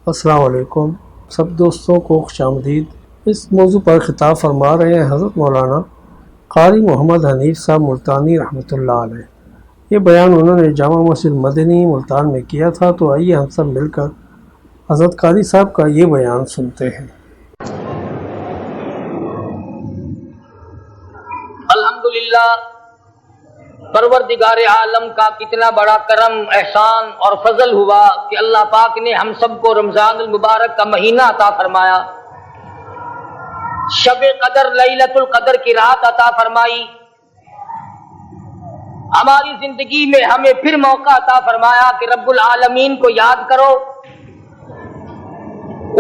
السلام علیکم سب دوستوں کو خوش آمدید۔ اس موضوع پر خطاب فرما رہے ہیں حضرت مولانا قاری محمد حنیف صاحب ملتانی رحمۃ اللہ علیہ۔ یہ بیان انہوں نے جامع مسجد مدنی ملتان میں کیا تھا، تو آئیے ہم سب مل کر حضرت قاری صاحب کا یہ بیان سنتے ہیں۔ الحمدللہ، پروردگار عالم کا کتنا بڑا کرم، احسان اور فضل ہوا کہ اللہ پاک نے ہم سب کو رمضان المبارک کا مہینہ عطا فرمایا، شب قدر لیلۃ القدر کی رات عطا فرمائی، ہماری زندگی میں ہمیں پھر موقع عطا فرمایا کہ رب العالمین کو یاد کرو۔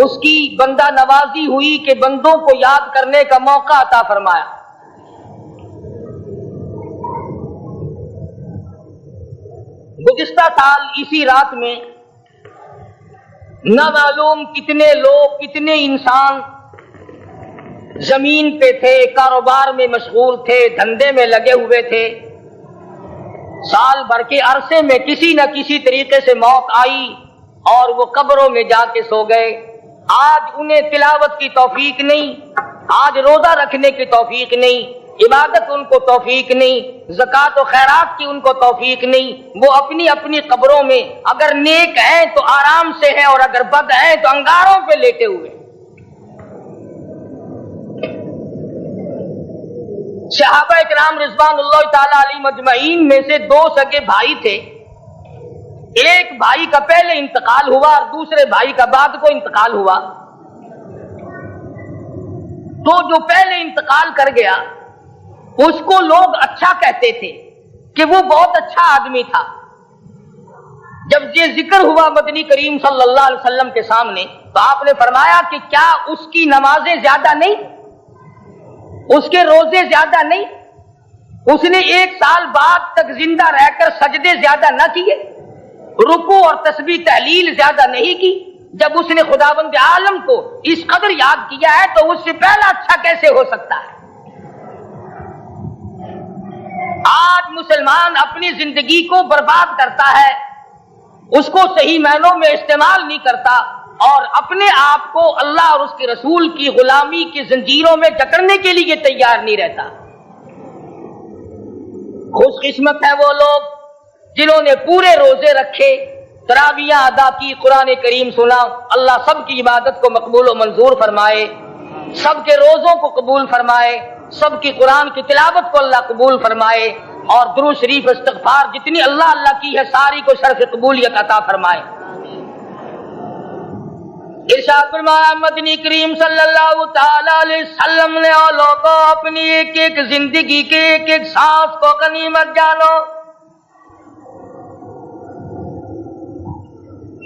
اس کی بندہ نوازی ہوئی کہ بندوں کو یاد کرنے کا موقع عطا فرمایا۔ گزشتہ سال اسی رات میں نہ معلوم کتنے لوگ، کتنے انسان زمین پہ تھے، کاروبار میں مشغول تھے، دھندے میں لگے ہوئے تھے۔ سال بھر کے عرصے میں کسی نہ کسی طریقے سے موت آئی اور وہ قبروں میں جا کے سو گئے۔ آج انہیں تلاوت کی توفیق نہیں، آج روزہ رکھنے کی توفیق نہیں، عبادت ان کو توفیق نہیں، زکوٰۃ و خیرات کی ان کو توفیق نہیں۔ وہ اپنی اپنی قبروں میں اگر نیک ہیں تو آرام سے ہیں، اور اگر بد ہیں تو انگاروں پہ لیٹے ہوئے۔ صحابہ کرام رضوان اللہ تعالی علیہ مجمعین میں سے دو سگے بھائی تھے۔ ایک بھائی کا پہلے انتقال ہوا اور دوسرے بھائی کا بعد کو انتقال ہوا۔ تو جو پہلے انتقال کر گیا اس کو لوگ اچھا کہتے تھے کہ وہ بہت اچھا آدمی تھا۔ جب یہ ذکر ہوا مدنی کریم صلی اللہ علیہ وسلم کے سامنے تو آپ نے فرمایا کہ کیا اس کی نمازیں زیادہ نہیں، اس کے روزے زیادہ نہیں، اس نے 1 سال بعد تک زندہ رہ کر سجدے زیادہ نہ کیے، رکوع اور تسبیح تحلیل زیادہ نہیں کی؟ جب اس نے خداوند عالم کو اس قدر یاد کیا ہے تو اس سے پہلا اچھا کیسے ہو سکتا ہے؟ آج مسلمان اپنی زندگی کو برباد کرتا ہے، اس کو صحیح معنوں میں استعمال نہیں کرتا، اور اپنے آپ کو اللہ اور اس کے رسول کی غلامی کی زنجیروں میں جکڑنے کے لیے تیار نہیں رہتا۔ خوش قسمت ہے وہ لوگ جنہوں نے پورے روزے رکھے، تراویحاں ادا کی، قرآن کریم سنا۔ اللہ سب کی عبادت کو مقبول و منظور فرمائے، سب کے روزوں کو قبول فرمائے، سب کی قرآن کی تلاوت کو اللہ قبول فرمائے، اور درود شریف استغفار جتنی اللہ اللہ کی ہے ساری کو شرف قبولیت عطا فرمائے۔ ارشاد فرمایا مدنی کریم صلی اللہ تعالی علیہ وسلم نے، اور لوگوں اپنی ایک ایک زندگی کے ایک ایک سانس کو غنیمت جانو۔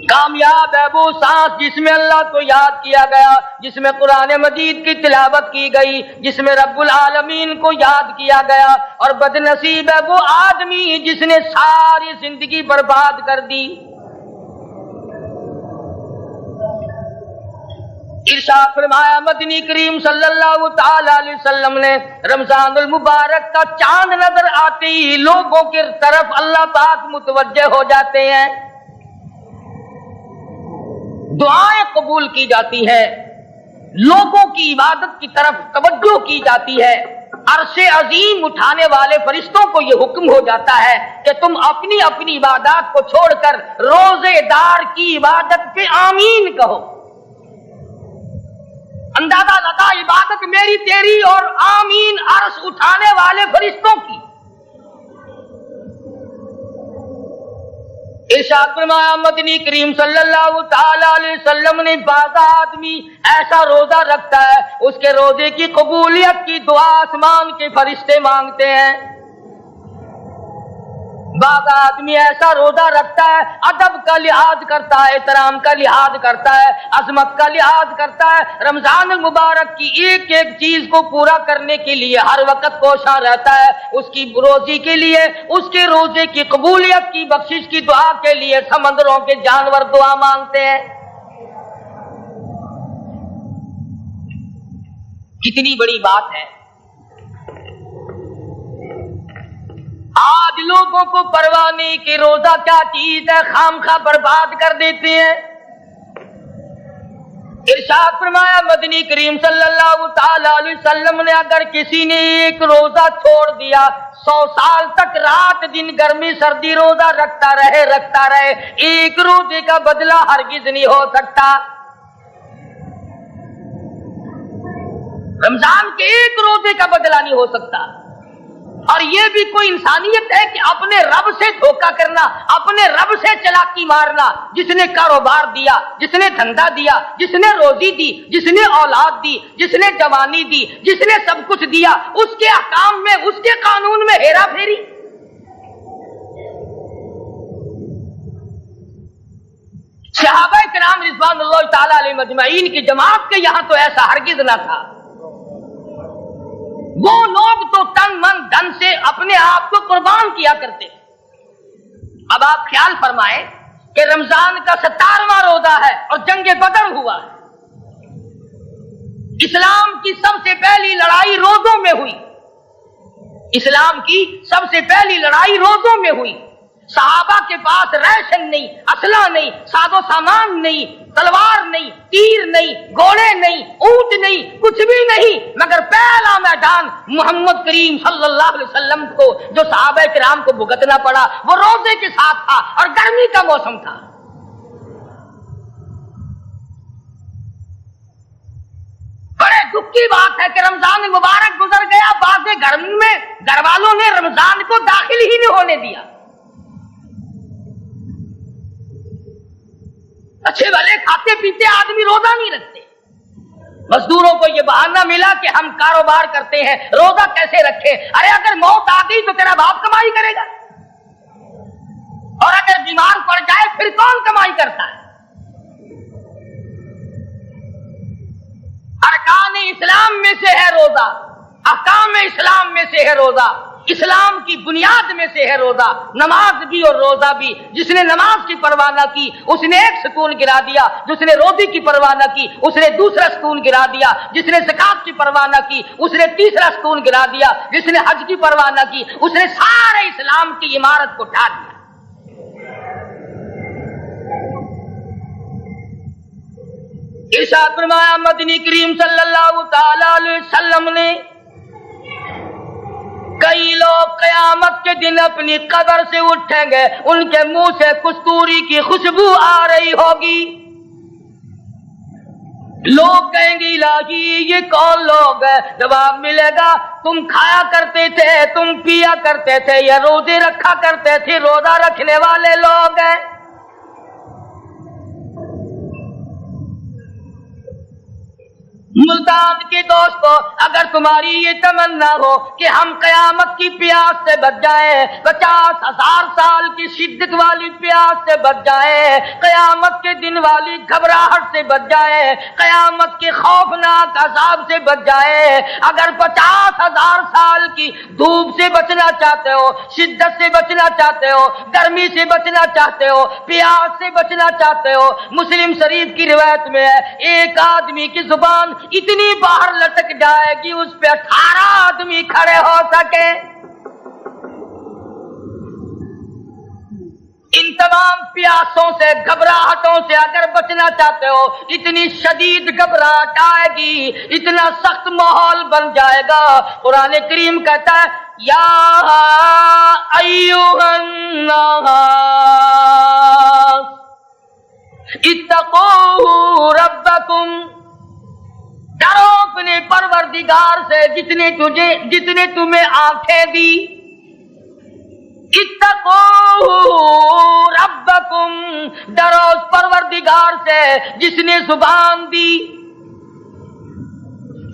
کامیاب ہے وہ سانس جس میں اللہ کو یاد کیا گیا، جس میں قرآن مجید کی تلاوت کی گئی، جس میں رب العالمین کو یاد کیا گیا، اور بد نصیب ہے وہ آدمی جس نے ساری زندگی برباد کر دی۔ ارشاد فرمایا مدنی کریم صلی اللہ تعالی علیہ وسلم نے، رمضان المبارک کا چاند نظر آتے ہی لوگوں کی طرف اللہ پاک متوجہ ہو جاتے ہیں، دعائیں قبول کی جاتی ہے، لوگوں کی عبادت کی طرف توجہ کی جاتی ہے۔ عرش عظیم اٹھانے والے فرشتوں کو یہ حکم ہو جاتا ہے کہ تم اپنی اپنی عبادات کو چھوڑ کر روزے دار کی عبادت پہ آمین کہو۔ اندازہ لگا عبادت میری تیری اور آمین عرش اٹھانے والے فرشتوں کی۔ ارشاد فرمایا مدنی کریم صلی اللہ تعالی علیہ وسلم نے، بعض آدمی ایسا روزہ رکھتا ہے اس کے روزے کی قبولیت کی دعا آسمان کے فرشتے مانگتے ہیں۔ بعض آدمی ایسا روزہ رکھتا ہے، ادب کا لحاظ کرتا ہے، احترام کا لحاظ کرتا ہے، عظمت کا لحاظ کرتا ہے، رمضان المبارک کی ایک ایک چیز کو پورا کرنے کے لیے ہر وقت کوشاں رہتا ہے، اس کی روزی کے لیے، اس کے روزے کی قبولیت کی بخشش کی دعا کے لیے سمندروں کے جانور دعا مانگتے ہیں۔ کتنی بڑی بات ہے۔ آج لوگوں کو پرواہ نہیں کہ روزہ کیا چیز ہے، خام خواہ برباد کر دیتے ہیں۔ ارشاد فرمایا مدنی کریم صلی اللہ تعالی علیہ وسلم نے اگر کسی نے ایک روزہ چھوڑ دیا 100 سال تک رات دن گرمی سردی روزہ رکھتا رہے ایک روزے کا بدلہ ہرگز نہیں ہو سکتا. رمضان کے ایک روزے کا بدلہ نہیں ہو سکتا. اور یہ بھی کوئی انسانیت ہے کہ اپنے رب سے دھوکہ کرنا, اپنے رب سے چلاکی مارنا. جس نے کاروبار دیا, جس نے دھندا دیا, جس نے روزی دی, جس نے اولاد دی, جس نے جوانی دی, جس نے سب کچھ دیا, اس کے احکام میں, اس کے قانون میں ہیرا پھیری. صحابہ کرام رضوان اللہ تعالی علیہ مجمعین کی جماعت کے یہاں تو ایسا ہرگز نہ تھا. وہ لوگ تو تن من دھن سے اپنے آپ کو قربان کیا کرتے. اب آپ خیال فرمائیں کہ رمضان کا 17واں روزہ ہے اور جنگ بدر ہوا ہے. اسلام کی سب سے پہلی لڑائی روزوں میں ہوئی. اسلام کی سب سے پہلی لڑائی روزوں میں ہوئی. صحابہ کے پاس ریشن نہیں, اسلحہ نہیں, ساز و سامان نہیں, تلوار نہیں, تیر نہیں, گھوڑے نہیں, اونٹ نہیں, کچھ بھی نہیں, مگر پہلا میدان محمد کریم صلی اللہ علیہ وسلم کو جو صحابہ کرام کو بھگتنا پڑا وہ روزے کے ساتھ تھا اور گرمی کا موسم تھا. بڑے دکھ کی بات ہے کہ رمضان مبارک گزر گیا, بعض گھر میں گھر والوں نے رمضان کو داخل ہی نہیں ہونے دیا. اچھے بھلے کھاتے پیتے آدمی روزہ نہیں رکھتے. مزدوروں کو یہ بہانہ ملا کہ ہم کاروبار کرتے ہیں, روزہ کیسے رکھے؟ ارے اگر موت آ گئی تو تیرا باپ کمائی کرے گا, اور اگر بیمار پڑ جائے پھر کون کمائی کرتا ہے؟ ارکان اسلام میں سے ہے روزہ, احکام اسلام میں سے ہے روزہ, اسلام کی بنیاد میں سے ہے روزہ. نماز بھی اور روزہ بھی. جس نے نماز کی پرواہ نہ کی اس نے ایک ستون گرا دیا, جس نے روزے کی پرواہ نہ کی اس نے دوسرا ستون گرا دیا, جس نے زکات کی پرواہ نہ کی اس نے تیسرا ستون گرا دیا, جس نے حج کی پرواہ نہ کی اس نے سارے اسلام کی عمارت کو ڈھا دیا. ارشاد فرمایا مدنی کریم صلی اللہ تعالی علیہ وسلم نے کئی لوگ قیامت کے دن اپنی قبر سے اٹھیں گے, ان کے منہ سے کستوری کی خوشبو آ رہی ہوگی. لوگ کہیں گے الہی یہ کون لوگ ہے؟ جواب ملے گا تم کھایا کرتے تھے, تم پیا کرتے تھے, یا روزے رکھا کرتے تھے, روزہ رکھنے والے لوگ ہیں. ملتان کے دوستو, اگر تمہاری یہ تمنا ہو کہ ہم قیامت کی پیاس سے بچ جائیں, 50,000 سال کی شدت والی پیاس سے بچ جائیں, قیامت کے دن والی گھبراہٹ سے بچ جائیں, قیامت کے خوفناک عذاب سے بچ جائیں, اگر 50,000 سال کی دھوپ سے بچنا چاہتے ہو, شدت سے بچنا چاہتے ہو, گرمی سے بچنا چاہتے ہو, پیاس سے بچنا چاہتے ہو, مسلم شریف کی روایت میں ہے ایک آدمی کی زبان اتنی باہر لٹک جائے گی اس پہ 18 آدمی کھڑے ہو سکے. ان تمام پیاسوں سے, گھبراہٹوں سے اگر بچنا چاہتے ہو, اتنی شدید گھبراہٹ آئے گی, اتنا سخت ماحول بن جائے گا. قرآن کریم کہتا ہے یا ایھا الناس اتقوا ربکم, ڈرو اپنے پروردگار سے جتنے تمہیں آنکھیں دی. اتقوا ربکم, ڈرو اس پروردگار سے جس نے زبان دی.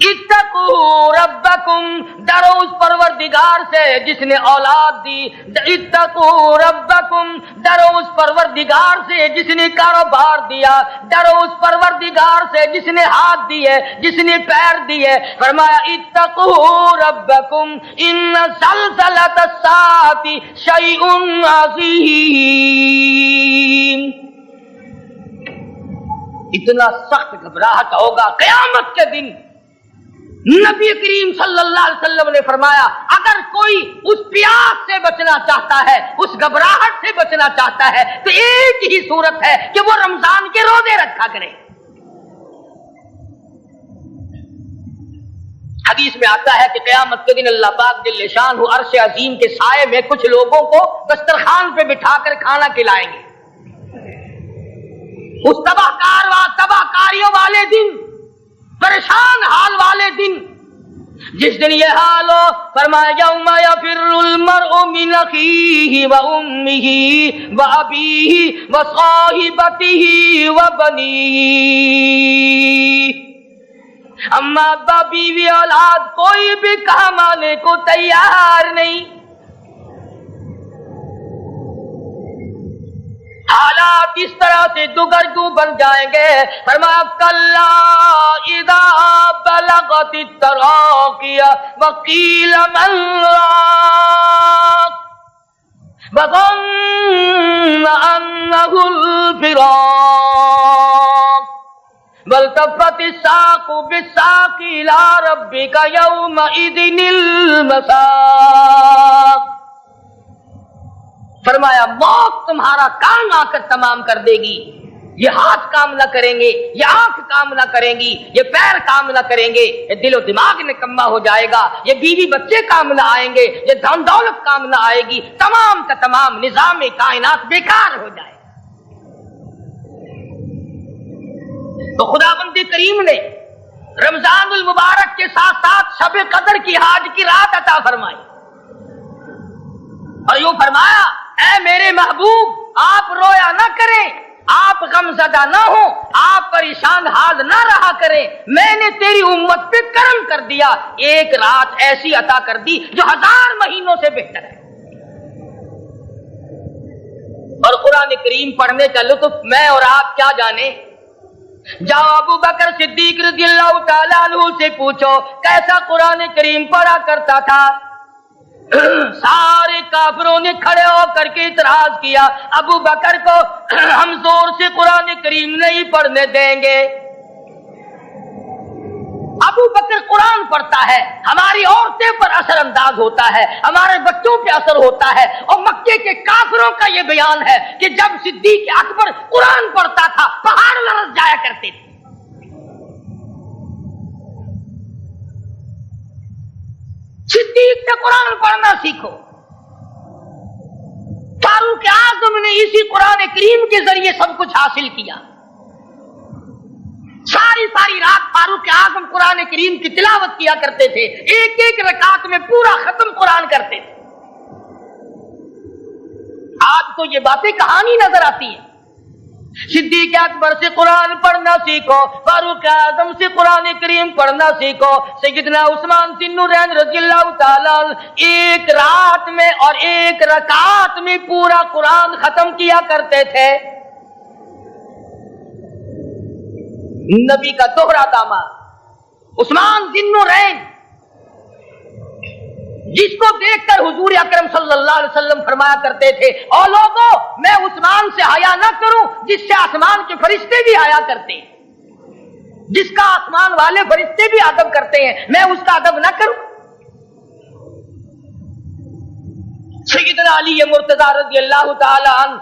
اتقوا ربکم, ڈرو اس پروردگار سے جس نے اولاد دی. اتقوا ربکم, ڈرو اس پروردگار سے جس نے کاروبار دیا. ڈرو اس پروردگار سے جس نے ہاتھ دیے, جس نے پیر دیے. فرمایا اتقوا ربکم ان زلزلۃ الساعۃ شیء عظیم. اتنا سخت گھبراہٹ ہوگا قیامت کے دن. نبی کریم صلی اللہ علیہ وسلم نے فرمایا اگر کوئی اس پیاس سے بچنا چاہتا ہے, اس گھبراہٹ سے بچنا چاہتا ہے, تو ایک ہی صورت ہے کہ وہ رمضان کے روزے رکھا کرے. حدیث میں آتا ہے کہ قیامت کے دن اللہ پاک جل شان عرش عظیم کے سائے میں کچھ لوگوں کو دسترخوان پہ بٹھا کر کھانا کھلائیں گے. اس تباہ کاریوں والے دن، پریشان حال والے دن، جس دن یہ حال ہو، فرمایا یوم یفر المرء من اخیہ وامہ وابیہ وصاحبتہ وبنیہ. اما ابا بیوی اولاد کوئی بھی کام آنے کو تیار نہیں. حالات اس طرح سے دگرگوں بن جائیں گے. فرمایا کلا اذا بلغت التراقی وقیل من راق وظن انه الفراق والتفت الساق بالساق الى ربك يومئذ المساق. فرمایا موت تمہارا کام آ کر تمام کر دے گی. یہ ہاتھ کام نہ کریں گے، یہ آنکھ کام نہ کریں گی، یہ پیر کام نہ کریں گے، یہ دل و دماغ نکما ہو جائے گا، یہ بیوی بچے کام نہ آئیں گے، یہ دھن دولت کام نہ آئے گی. تمام کا تمام نظام کائنات بیکار ہو جائے. تو خداوند کریم نے رمضان المبارک کے ساتھ ساتھ شب قدر کی حاج کی رات عطا فرمائی اور یوں فرمایا اے میرے محبوب آپ رویا نہ کریں، آپ غم زدہ نہ ہوں، آپ پریشان حال نہ رہا کریں. میں نے تیری امت پہ کرم کر دیا، ایک رات ایسی عطا کر دی جو 1000 مہینوں سے بہتر ہے. اور قرآن کریم پڑھنے کا لطف میں اور آپ کیا جانے. جاؤ ابو بکر صدیق رضی اللہ تعالیٰ عنہ سے پوچھو کیسا قرآن کریم پڑھا کرتا تھا. سارے کافروں نے کھڑے ہو کر کے اعتراض کیا ابو بکر کو ہم زور سے قرآن کریم نہیں پڑھنے دیں گے. ابو بکر قرآن پڑھتا ہے، ہماری عورتیں پر اثر انداز ہوتا ہے، ہمارے بچوں پہ اثر ہوتا ہے. اور مکے کے کافروں کا یہ بیان ہے کہ جب صدیق اکبر قرآن پڑھتا تھا پہاڑ لرز جایا کرتے تھے. صدیق سے قرآن پڑھنا سیکھو. فاروق اعظم نے اسی قرآن کریم کے ذریعے سب کچھ حاصل کیا. ساری رات فاروق اعظم قرآن کریم کی تلاوت کیا کرتے تھے، ایک ایک رکعت میں پورا ختم قرآن کرتے تھے. آج تو یہ باتیں کہانی نظر آتی ہیں. صدیق اکبر سے قرآن پڑھنا سیکھو، فاروق اعظم سے قرآن کریم پڑھنا سیکھو. سیدنا عثمان ذی النورین رضی اللہ تعالیٰ ایک رات میں اور ایک رکعت میں پورا قرآن ختم کیا کرتے تھے. نبی کا دوہرا داماد عثمان ذی النورین، جس کو دیکھ کر حضور اکرم صلی اللہ علیہ وسلم فرمایا کرتے تھے اور لوگوں میں عثمان سے حیا نہ کروں جس سے آسمان کے فرشتے بھی حیا کرتے ہیں، جس کا آسمان والے فرشتے بھی ادب کرتے ہیں، میں اس کا ادب نہ کروں. سیدنا علی مرتضی رضی اللہ تعالی عنہ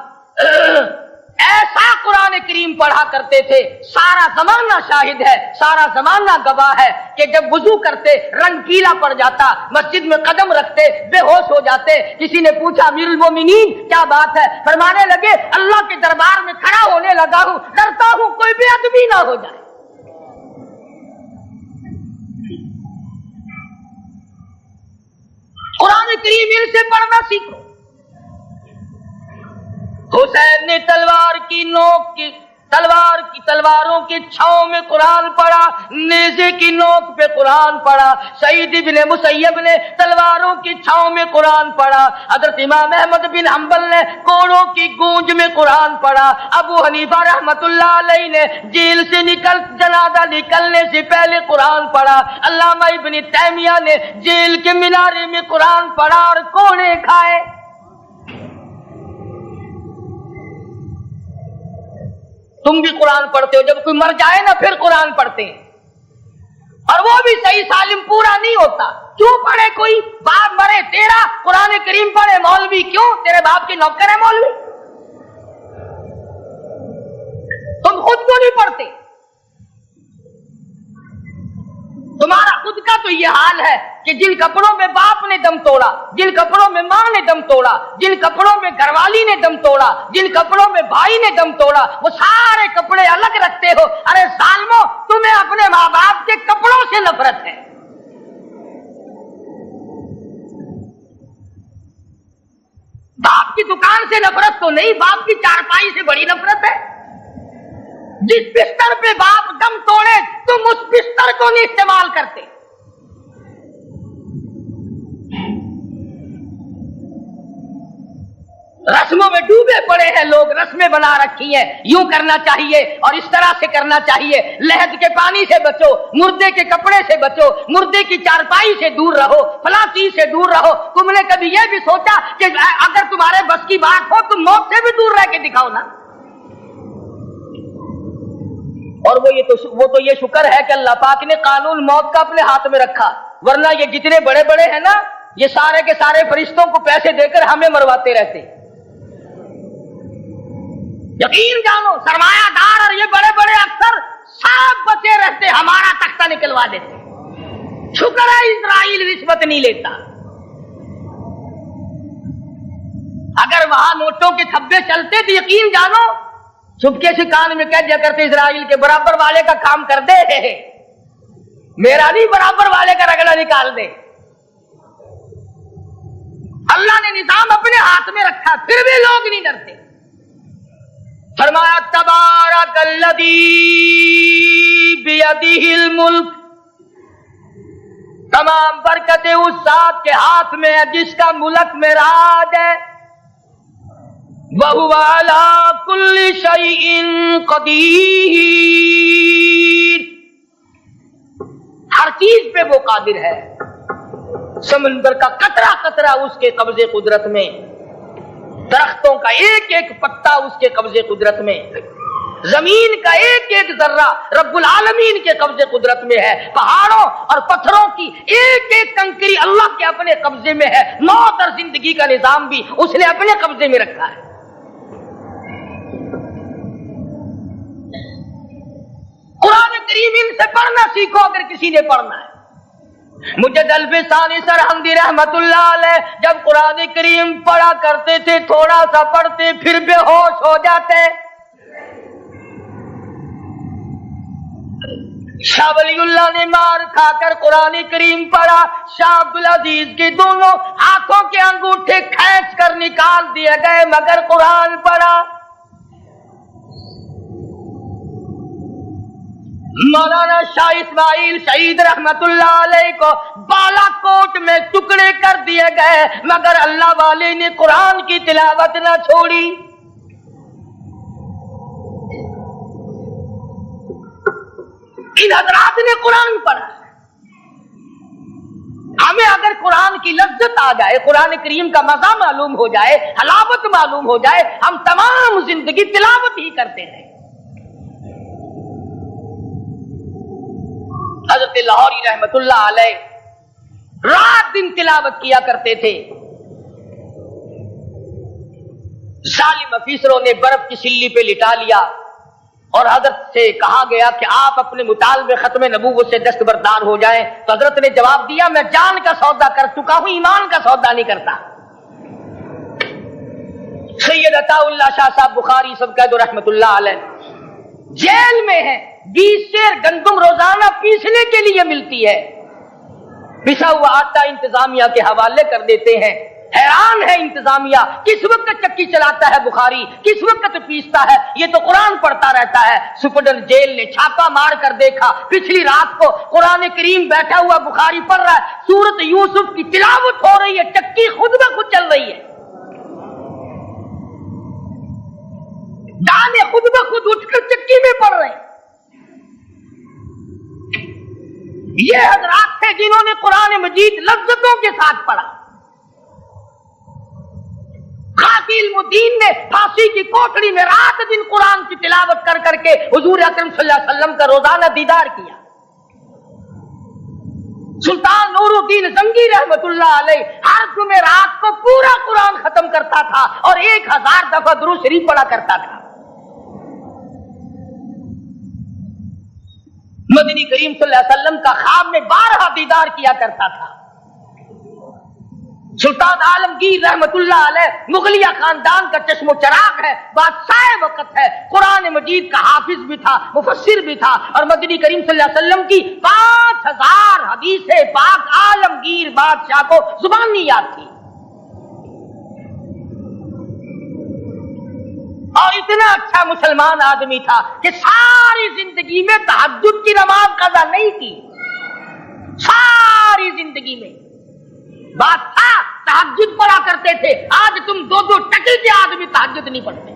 ایسا قرآن کریم پڑھا کرتے تھے، سارا زمانہ شاہد ہے، سارا زمانہ گواہ ہے کہ جب وضو کرتے رنگ پیلا پڑ جاتا، مسجد میں قدم رکھتے بے ہوش ہو جاتے. کسی نے پوچھا امیر المومنین کیا بات ہے؟ فرمانے لگے اللہ کے دربار میں کھڑا ہونے لگا ہوں، ڈرتا ہوں کوئی بے ادبی نہ ہو جائے. قرآن کریم ان سے پڑھنا سیکھو. حسین نے تلواروں کی چھاؤں میں قرآن پڑھا، نیزے کی نوک پہ قرآن پڑھا. سعید بن مسیب نے تلواروں کی چھاؤں میں قرآن پڑھا. حضرت امام احمد بن حنبل نے کوڑوں کی گونج میں قرآن پڑھا. ابو حنیفہ رحمت اللہ علیہ نے جیل سے جنازہ نکلنے سے پہلے قرآن پڑھا. علامہ ابن تیمیہ نے جیل کے مینارے میں قرآن پڑھا اور کوڑے کھائے. تم بھی قرآن پڑھتے ہو، جب کوئی مر جائے نا پھر قرآن پڑھتے ہیں، اور وہ بھی صحیح سالم پورا نہیں ہوتا. کیوں پڑھے؟ کوئی باپ مرے تیرا قرآن کریم پڑھے مولوی، کیوں؟ تیرے باپ کے نوکر ہے مولوی؟ تم خود کیوں نہیں پڑھتے؟ تمہارا خود کا تو یہ حال ہے کہ جن کپڑوں میں باپ نے دم توڑا، جن کپڑوں میں ماں نے دم توڑا، جن کپڑوں میں گھر والی نے دم توڑا، جن کپڑوں میں بھائی نے دم توڑا، وہ سارے کپڑے الگ رکھتے ہو۔ ارے ظالمو، تمہیں اپنے ماں باپ کے کپڑوں سے نفرت ہے۔ باپ کی دکان سے نفرت تو نہیں، باپ کی چارپائی سے بڑی نفرت ہے۔ جس بستر پہ باپ دم توڑے تم اس بستر کو نہیں استعمال کرتے۔ رسموں میں ڈوبے پڑے ہیں لوگ، رسمیں بنا رکھی ہیں، یوں کرنا چاہیے اور اس طرح سے کرنا چاہیے، لہد کے پانی سے بچو، مردے کے کپڑے سے بچو، مردے کی چارپائی سے دور رہو، فلاں چیز سے دور رہو۔ تم نے کبھی یہ بھی سوچا کہ اگر تمہارے بس کی بات ہو تم موت سے بھی دور رہ کے دکھاؤ نا؟ اور وہ تو یہ شکر ہے کہ اللہ پاک نے قانون موت کا اپنے ہاتھ میں رکھا، ورنہ یہ جتنے بڑے بڑے ہیں نا، یہ سارے کے سارے فرشتوں کو پیسے دے کر ہمیں مرواتے رہتے۔ یقین جانو، سرمایہ دار اور یہ بڑے بڑے افسر سب بچے رہتے، ہمارا تختہ نکلوا دیتے۔ شکر ہے اسرائیل رشوت نہیں لیتا۔ اگر وہاں نوٹوں کے تھبے چلتے تو یقین جانو چپکے سے کان میں کہہ دیا کرتے اسرائیل کے برابر والے کا کام کر دے، میرا نہیں برابر والے کا رگڑا نکال دے۔ اللہ نے نظام اپنے ہاتھ میں رکھا پھر بھی لوگ نہیں ڈرتے۔ فرمایا تبارک الذی بیدہ الملک، تمام برکتیں اس ذات کے ہاتھ میں ہے جس کا ملک میں راج ہے۔ وَهُوَ عَلَىٰ كُلِّ شَيْءٍ قَدِيرٌ، ہر چیز پہ وہ قادر ہے۔ سمندر کا قطرہ قطرہ اس کے قبضے قدرت میں، درختوں کا ایک ایک پتا اس کے قبضے قدرت میں، زمین کا ایک ایک ذرہ رب العالمین کے قبضے قدرت میں ہے، پہاڑوں اور پتھروں کی ایک ایک کنکری اللہ کے اپنے قبضے میں ہے، موت اور زندگی کا نظام بھی اس نے اپنے قبضے میں رکھا ہے۔ قرآن کریم ان سے پڑھنا سیکھو اگر کسی نے پڑھنا ہے۔ مجد الفسانی سرہندی رحمت اللہ علیہ جب قرآن کریم پڑھا کرتے تھے تھوڑا سا پڑھتے پھر بے ہوش ہو جاتے۔ شاہ ولی اللہ نے مار کھا کر قرآن کریم پڑھا، شاہ عبدالعزیز کے دونوں ہاتھوں کے انگوٹھے کھینچ کر نکال دیے گئے مگر قرآن پڑھا۔ مولانا شاہ اسماعیل شہید رحمت اللہ علیہ کو بالا کوٹ میں ٹکڑے کر دیے گئے مگر اللہ والے نے قرآن کی تلاوت نہ چھوڑی۔ ان حضرات نے قرآن پڑھا۔ ہمیں اگر قرآن کی لذت آ جائے، قرآن کریم کا مزہ معلوم ہو جائے، حلاوت معلوم ہو جائے، ہم تمام زندگی تلاوت ہی کرتے ہیں۔ حضرت لاہوری رحمت اللہ علیہ رات دن تلاوت کیا کرتے تھے۔ ظالم افیسروں نے برف کی سلی پہ لٹا لیا اور حضرت سے کہا گیا کہ آپ اپنے مطالبے ختم نبوت سے دستبردار ہو جائیں، تو حضرت نے جواب دیا میں جان کا سودا کر چکا ہوں، ایمان کا سودا نہیں کرتا۔ سید عطا اللہ شاہ صاحب بخاری سب کہہ دو رحمت اللہ علیہ جیل میں ہیں، 20 سیر گندم روزانہ پیسنے کے لیے ملتی ہے، پسا ہوا آٹا انتظامیہ کے حوالے کر دیتے ہیں۔ حیران ہے انتظامیہ، کس وقت چکی چلاتا ہے بخاری، کس وقت پیستا ہے، یہ تو قرآن پڑھتا رہتا ہے۔ سپرڈن جیل نے چھاپا مار کر دیکھا، پچھلی رات کو قرآن کریم بیٹھا ہوا بخاری پڑھ رہا ہے، سورت یوسف کی تلاوت ہو رہی ہے، چکی خود بخود چل رہی ہے، دانے خود بخود اٹھ کر چکی میں پڑ رہے ہیں۔ یہ حضرات تھے جنہوں نے قرآن مجید لذتوں کے ساتھ پڑھا۔ غازی علم الدین نے پھانسی کی کوٹڑی میں رات دن قرآن کی تلاوت کر کر کے حضور اکرم صلی اللہ علیہ وسلم کا روزانہ دیدار کیا۔ سلطان نور الدین زنگی رحمت اللہ علیہ ہر جمعرات کو پورا قرآن ختم کرتا تھا اور 1000 دفعہ درود شریف پڑھا کرتا تھا۔ مدنی کریم صلی اللہ علیہ وسلم کا خواب میں 12 دیدار کیا کرتا تھا۔ سلطان عالمگیر رحمت اللہ علیہ مغلیہ خاندان کا چشم و چراغ ہے، بادشاہ وقت ہے، قرآن مجید کا حافظ بھی تھا، مفسر بھی تھا، اور مدنی کریم صلی اللہ علیہ وسلم کی 5000 حدیث پاک عالمگیر بادشاہ کو زبانی یاد تھی، اور اتنا اچھا مسلمان آدمی تھا کہ ساری زندگی میں تہجد کی نماز قضا نہیں کی، ساری زندگی میں بات تھا تہجد پڑھا کرتے تھے۔ آج تم 2 ٹکے کے آدمی تہجد نہیں پڑھتے۔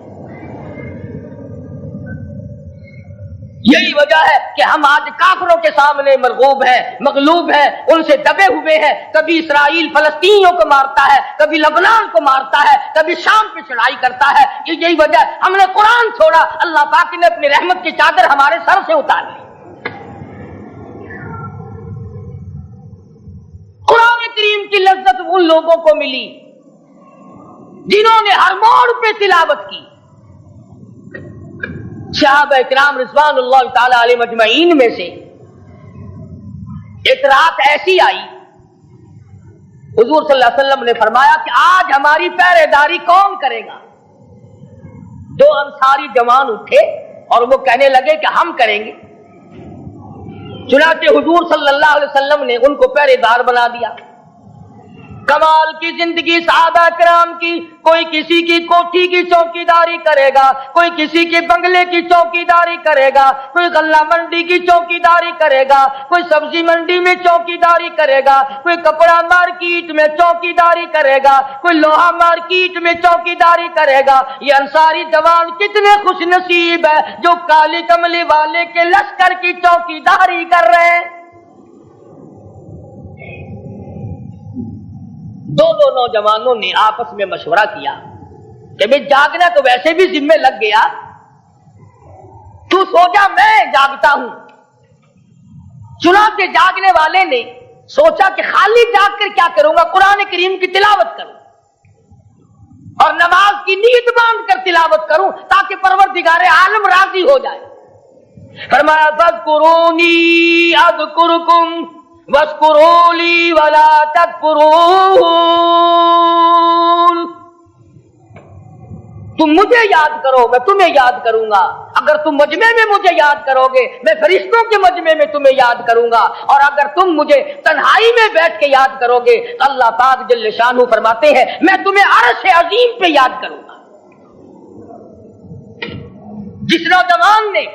یہی وجہ ہے کہ ہم آج کافروں کے سامنے مرغوب ہیں، مغلوب ہیں، ان سے دبے ہوئے ہیں۔ کبھی اسرائیل فلسطینیوں کو مارتا ہے، کبھی لبنان کو مارتا ہے، کبھی شام پہ چڑھائی کرتا ہے۔ یہی وجہ ہے ہم نے قرآن چھوڑا، اللہ پاک نے اپنی رحمت کی چادر ہمارے سر سے اتار لی۔ قرآن کریم کی لذت ان لوگوں کو ملی جنہوں نے ہر موڑ پہ تلاوت کی۔ صحابہ کرام رضوان اللہ تعالی علیہ مجمعین میں سے ایک رات ایسی آئی، حضور صلی اللہ علیہ وسلم نے فرمایا کہ آج ہماری پہرے داری کون کرے گا؟ 2 انصاری جوان اٹھے اور وہ کہنے لگے کہ ہم کریں گے۔ چنانچہ حضور صلی اللہ علیہ وسلم نے ان کو پہرے دار بنا دیا۔ کمال کی زندگی صحابہ کرام کی، کوئی کسی کی کوٹھی کی چوکیداری کرے گا، کوئی کسی کے بنگلے کی چوکیداری کرے گا، کوئی غلہ منڈی کی چوکیداری کرے گا، کوئی سبزی منڈی میں چوکیداری کرے گا، کوئی کپڑا مارکیٹ میں چوکیداری کرے گا، کوئی لوہا مارکیٹ میں چوکیداری کرے گا۔ یہ انصاری جوان کتنے خوش نصیب ہے جو کالی کملی والے کے لشکر کی چوکیداری کر رہے ہیں۔ دونوں نوجوانوں نے آپس میں مشورہ کیا کہ میں جاگنا تو ویسے بھی ذمہ لگ گیا، تو سو جا میں جاگتا ہوں۔ چنانچہ جاگنے والے نے سوچا کہ خالی جاگ کر کیا کروں گا، قرآن کریم کی تلاوت کروں اور نماز کی نیت باندھ کر تلاوت کروں تاکہ پروردگار عالم راضی ہو جائے۔ فرمایا فاذکرونی اذکرکم وَاذْكُرُوا لِي وَلَا تَكْفُرُونَ، تم مجھے یاد کرو میں تمہیں یاد کروں گا۔ اگر تم مجمع میں مجھے یاد کرو گے میں فرشتوں کے مجمع میں تمہیں یاد کروں گا، اور اگر تم مجھے تنہائی میں بیٹھ کے یاد کرو گے تو اللہ پاک جل شانہ فرماتے ہیں میں تمہیں عرش عظیم پہ یاد کروں گا۔ جس نوجوان نے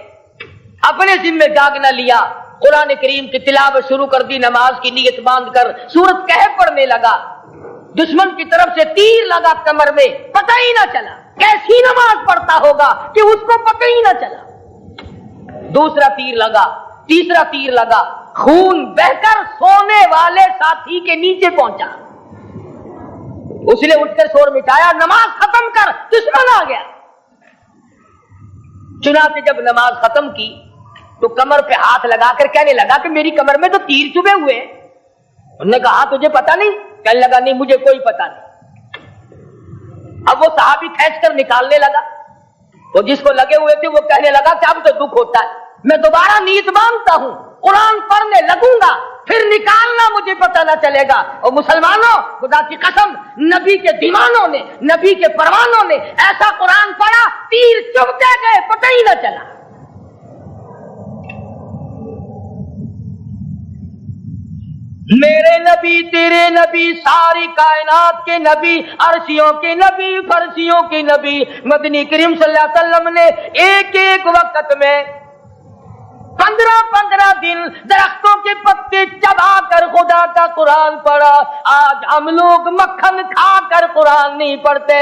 اپنے ذمہ جاگنا لیا، قرآن کریم کی تلاوت شروع کر دی، نماز کی نیت باندھ کر سورۃ کہف پڑھنے لگا، دشمن کی طرف سے تیر لگا کمر میں، پتہ ہی نہ چلا کیسی نماز پڑھتا ہوگا کہ اس کو پتہ ہی نہ چلا۔ دوسرا تیر لگا، تیسرا تیر لگا، خون بہ کر سونے والے ساتھی کے نیچے پہنچا۔ اس نے اٹھ کر شور مچایا نماز ختم کر، دشمن آ گیا۔ چنانچہ جب نماز ختم کی تو کمر پہ ہاتھ لگا کر کہنے لگا کہ میری کمر میں تو تیر چبھے ہوئے ہیں۔ انہوں نے کہا تجھے پتا نہیں؟ کہنے لگا نہیں مجھے کوئی پتا نہیں۔ اب وہ صحابی کھینچ کر نکالنے لگا، وہ جس کو لگے ہوئے تھے وہ کہنے لگا کہ اب تو دکھ ہوتا ہے، میں دوبارہ نیت باندھتا ہوں، قرآن پڑھنے لگوں گا، پھر نکالنا مجھے پتہ نہ چلے گا۔ اور مسلمانوں خدا کی قسم نبی کے دیوانوں نے، نبی کے پروانوں نے ایسا قرآن پڑھا تیر چبھتے گئے پتہ ہی نہ چلا۔ میرے نبی تیرے نبی ساری کائنات کے نبی، عرشیوں کے نبی، فرشیوں کے نبی مدنی کریم صلی اللہ علیہ وسلم نے ایک ایک وقت میں 15 دن درختوں کے پتے چبا کر خدا کا قرآن پڑھا۔ آج ہم لوگ مکھن کھا کر قرآن نہیں پڑھتے۔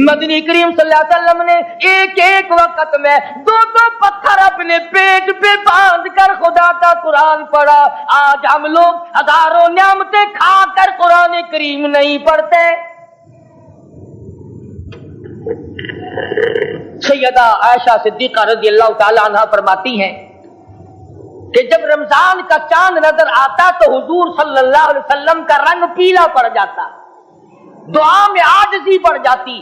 مدنی کریم صلی اللہ علیہ وسلم نے ایک ایک وقت میں 2 پتھر اپنے پیٹ پہ باندھ کر خدا کا قرآن پڑھا۔ آج ہم لوگ ہزاروں نعمتیں کھا کر قرآن کریم نہیں پڑھتے۔ سیدہ عائشہ صدیقہ رضی اللہ تعالی عنہا فرماتی ہیں کہ جب رمضان کا چاند نظر آتا تو حضور صلی اللہ علیہ وسلم کا رنگ پیلا پڑ جاتا، دعا میں عاجزی بڑھ جاتی،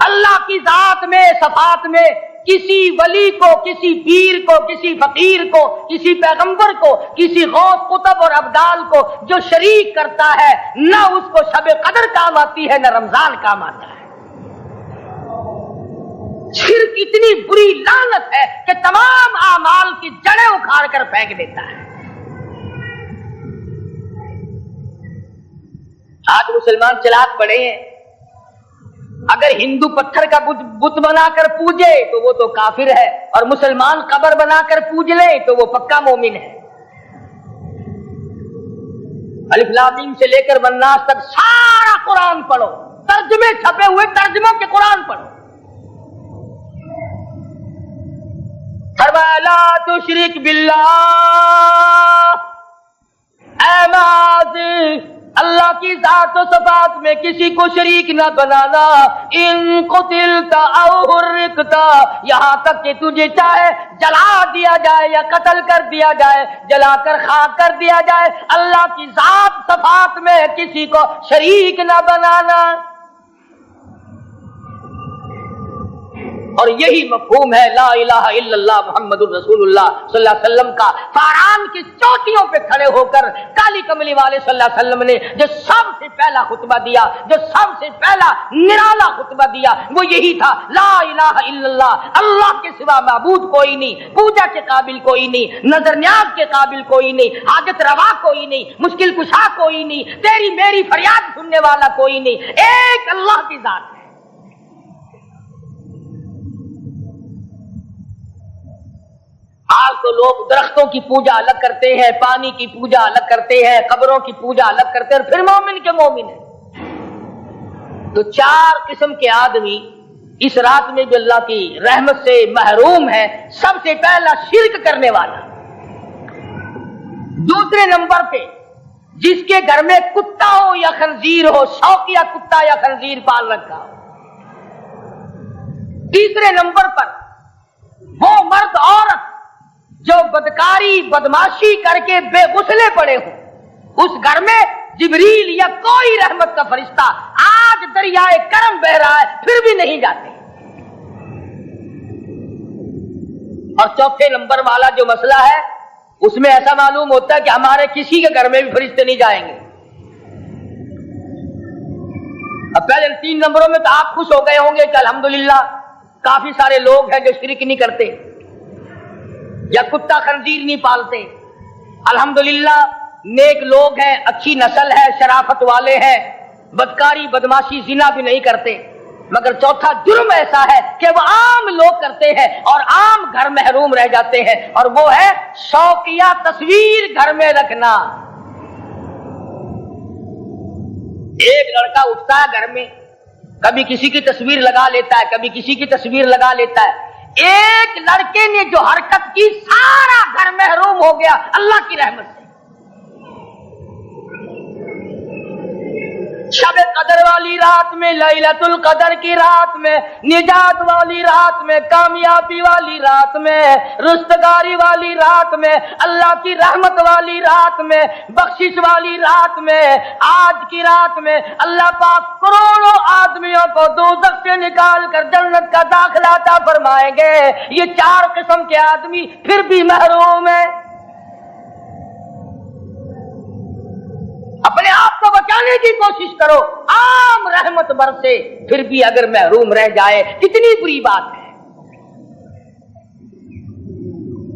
اللہ کی ذات میں صفات میں کسی ولی کو، کسی پیر کو، کسی فقیر کو، کسی پیغمبر کو، کسی غوث قطب اور ابدال کو جو شریک کرتا ہے، نہ اس کو شب قدر کام آتی ہے، نہ رمضان کام آتا ہے۔ شرک اتنی بری لعنت ہے کہ تمام اعمال کی جڑیں اکھاڑ کر پھینک دیتا ہے۔ آج مسلمان چلاک بڑے ہیں، اگر ہندو پتھر کا بت بنا کر پوجے تو وہ تو کافر ہے، اور مسلمان قبر بنا کر پوج لے تو وہ پکا مومن ہے۔ الف لام میم سے لے کر والناس تک سارا قرآن پڑھو، ترجمے چھپے ہوئے ترجموں کے قرآن پڑھو۔ فرمایا لا تشرک باللہ، اے ماضی اللہ کی ذات و صفات میں کسی کو شریک نہ بنانا۔ ان قتلت او حرقت، یہاں تک کہ تجھے چاہے جلا دیا جائے یا قتل کر دیا جائے، جلا کر خاک کر دیا جائے، اللہ کی ذات صفات میں کسی کو شریک نہ بنانا۔ اور یہی مفہوم ہے لا الہ الا اللہ محمد الرسول اللہ صلی اللہ علیہ وسلم کا۔ فاران کی چوٹیوں پہ کھڑے ہو کر کالی کملی والے صلی اللہ علیہ وسلم نے جو سب سے پہلا خطبہ دیا، جو سب سے پہلا نرالا خطبہ دیا، وہ یہی تھا لا الہ الا اللہ، اللہ کے سوا معبود کوئی نہیں، پوجا کے قابل کوئی نہیں، نظر نیاز کے قابل کوئی نہیں، حاجت روا کوئی نہیں، مشکل کشا کوئی نہیں، تیری میری فریاد سننے والا کوئی نہیں، ایک اللہ کی ذات ہے۔ آج تو لوگ درختوں کی پوجا الگ کرتے ہیں، پانی کی پوجا الگ کرتے ہیں، قبروں کی پوجا الگ کرتے ہیں، اور پھر مومن کے مومن ہیں۔ تو چار قسم کے آدمی اس رات میں جو اللہ کی رحمت سے محروم ہے۔ سب سے پہلا شرک کرنے والا، دوسرے نمبر پہ جس کے گھر میں کتا ہو یا خنزیر ہو، شوقیہ کتا یا خنزیر پال رکھا ہو، تیسرے نمبر پر وہ مرد عورت جو بدکاری بدماشی کر کے بے غسلے پڑے ہوں، اس گھر میں جبریل یا کوئی رحمت کا فرشتہ آج دریائے کرم بہ رہا ہے پھر بھی نہیں جاتے۔ اور چوتھے نمبر والا جو مسئلہ ہے، اس میں ایسا معلوم ہوتا ہے کہ ہمارے کسی کے گھر میں بھی فرشتے نہیں جائیں گے۔ اب پہلے 3 نمبروں میں تو آپ خوش ہو گئے ہوں گے کہ الحمدللہ کافی سارے لوگ ہیں جو شرک نہیں کرتے یا کتا خنزیر نہیں پالتے، الحمدللہ نیک لوگ ہیں، اچھی نسل ہے، شرافت والے ہیں، بدکاری بدماشی زنا بھی نہیں کرتے۔ مگر چوتھا جرم ایسا ہے کہ وہ عام لوگ کرتے ہیں اور عام گھر محروم رہ جاتے ہیں، اور وہ ہے شوقیہ تصویر گھر میں رکھنا۔ ایک لڑکا اٹھتا ہے گھر میں، کبھی کسی کی تصویر لگا لیتا ہے، کبھی کسی کی تصویر لگا لیتا ہے۔ ایک لڑکے نے جو حرکت کی، سارا گھر محروم ہو گیا اللہ کی رحمت سے۔ شب قدر والی رات میں، لیلۃ القدر کی رات میں، نجات والی رات میں، کامیابی والی رات میں، رستگاری والی رات میں، اللہ کی رحمت والی رات میں، بخشش والی رات میں، آج کی رات میں اللہ پاک کروڑوں آدمیوں کو دوزخ سے نکال کر جنت کا داخلہ عطا فرمائیں گے۔ یہ 4 قسم کے آدمی پھر بھی محروم ہیں۔ اپنے آپ کو بچانے کی کوشش کرو، عام رحمت برسے پھر بھی اگر محروم رہ جائے کتنی بری بات ہے۔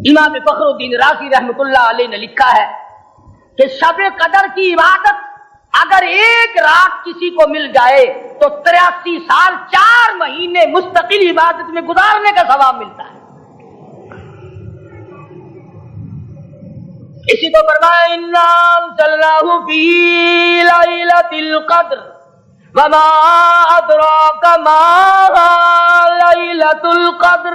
امام فخر الدین رازی رحمت اللہ علیہ نے لکھا ہے کہ شب قدر کی عبادت اگر ایک رات کسی کو مل جائے تو 83 سال 4 مہینے مستقل عبادت میں گزارنے کا ثواب ملتا ہے۔ اسی کو فرمایا انا انزلناہ فی لیلۃ القدر وما ادراک ما لیلۃ القدر،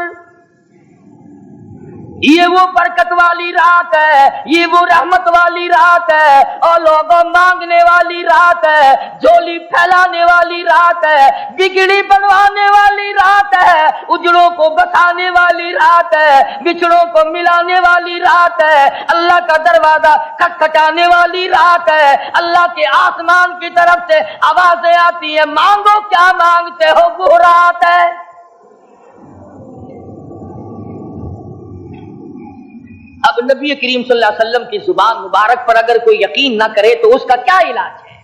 یہ وہ برکت والی رات ہے، یہ وہ رحمت والی رات ہے، اور لوگوں مانگنے والی رات ہے، جھولی پھیلانے والی رات ہے، بگڑی بنوانے والی رات ہے، اجڑوں کو بسانے والی رات ہے، بچھڑوں کو ملانے والی رات ہے، اللہ کا دروازہ کھٹکھٹانے والی رات ہے، اللہ کے آسمان کی طرف سے آوازیں آتی ہیں، مانگو کیا مانگتے ہو، وہ رات ہے۔ اب نبی کریم صلی اللہ علیہ وسلم کی زبان مبارک پر اگر کوئی یقین نہ کرے تو اس کا کیا علاج ہے؟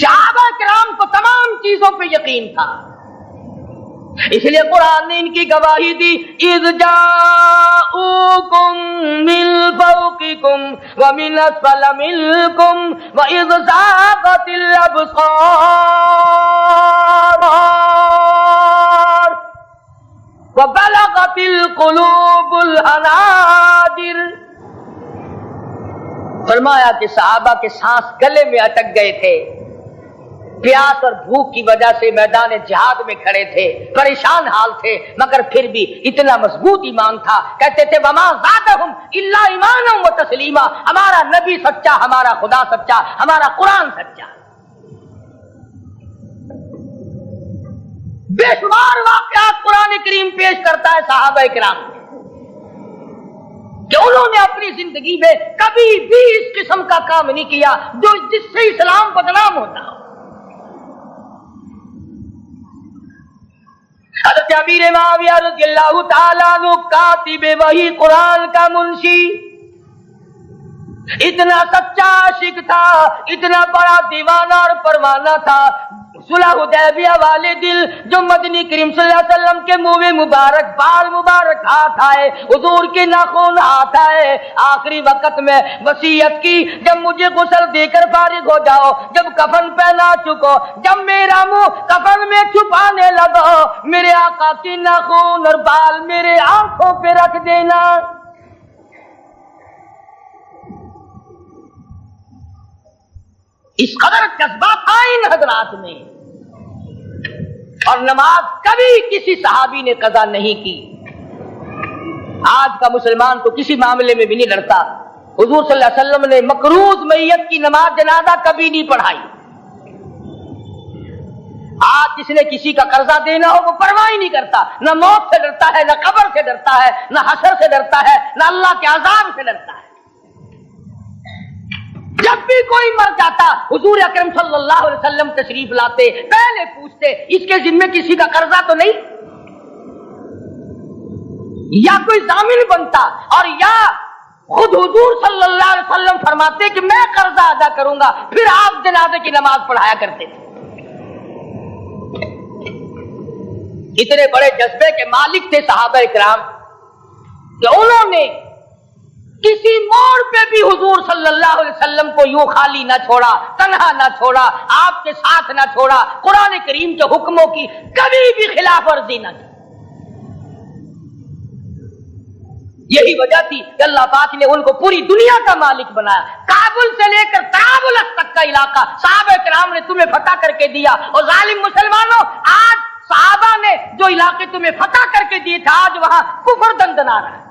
صحابہ کرام کو تمام چیزوں پہ یقین تھا، اس لیے قرآن نے ان کی گواہی دی، اذ جاءوکم من فوقکم ومن اسفل منکم واذ زاغت الابصار وبلغت القلوب الحناجر۔ فرمایا کہ صحابہ کے سانس گلے میں اٹک گئے تھے، پیاس اور بھوک کی وجہ سے میدان جہاد میں کھڑے تھے، پریشان حال تھے، مگر پھر بھی اتنا مضبوط ایمان تھا، کہتے تھے وما زادہم الا ایمانا و تسلیما، ہمارا نبی سچا، ہمارا خدا سچا، ہمارا قرآن سچا۔ بے شمار واقعات قرآن کریم پیش کرتا ہے صحابہ کرام کہ انہوں نے اپنی زندگی میں کبھی بھی اس قسم کا کام نہیں کیا جو جس سے اسلام بدنام ہوتا ہو۔ حضرت امیر معاویہ رضی اللہ تعالیٰ عنہ کاتب وحی قرآن کا منشی، اتنا سچا عاشق تھا، اتنا بڑا دیوانہ اور پروانہ تھا، صلح حدیبیہ والے دل جو مدنی کریم صلی اللہ علیہ وسلم کے منہ مبارک، بال مبارک ہاتھ آئے، حضور کے ناخن ہاتھ آئے، آخری وقت میں وصیت کی جب مجھے غسل دے کر فارغ ہو جاؤ، جب کفن پہنا چکو، جب میرا منہ کفن میں چھپانے لگو، میرے آقا کی ناخن اور بال میرے آنکھوں پہ رکھ دینا۔ اس قدر جذبہ تھا ان حضرات میں، اور نماز کبھی کسی صحابی نے قضا نہیں کی۔ آج کا مسلمان تو کسی معاملے میں بھی نہیں ڈرتا، حضور صلی اللہ علیہ وسلم نے مقروض میت کی نماز جنازہ کبھی نہیں پڑھائی۔ آج جس نے کسی کا قرضہ دینا ہو وہ پرواہ ہی نہیں کرتا، نہ موت سے ڈرتا ہے، نہ قبر سے ڈرتا ہے، نہ حشر سے ڈرتا ہے، نہ اللہ کے عذاب سے ڈرتا ہے۔ جب بھی کوئی مر جاتا حضور اکرم صلی اللہ علیہ وسلم تشریف لاتے، پہلے پوچھتے اس کے ذمے کسی کا قرضہ تو نہیں، یا کوئی ضامن بنتا، اور یا خود حضور صلی اللہ علیہ وسلم فرماتے کہ میں قرضہ ادا کروں گا، پھر آپ جنازے کی نماز پڑھایا کرتے تھے۔ اتنے بڑے جذبے کے مالک تھے صحابہ کرام کہ انہوں نے کسی موڑ پہ بھی حضور صلی اللہ علیہ وسلم کو یوں خالی نہ چھوڑا، تنہا نہ چھوڑا، آپ کے ساتھ نہ چھوڑا، قرآن کریم کے حکموں کی کبھی بھی خلاف ورزی نہ کی۔ یہی وجہ تھی کہ اللہ پاک نے ان کو پوری دنیا کا مالک بنایا، کابل سے لے کر طرابلس تک کا علاقہ صحابہ کرام نے تمہیں فتح کر کے دیا۔ اور ظالم مسلمانوں، آج صحابہ نے جو علاقے تمہیں فتح کر کے دیے تھے، آج وہاں کفر دندنا رہا ہے۔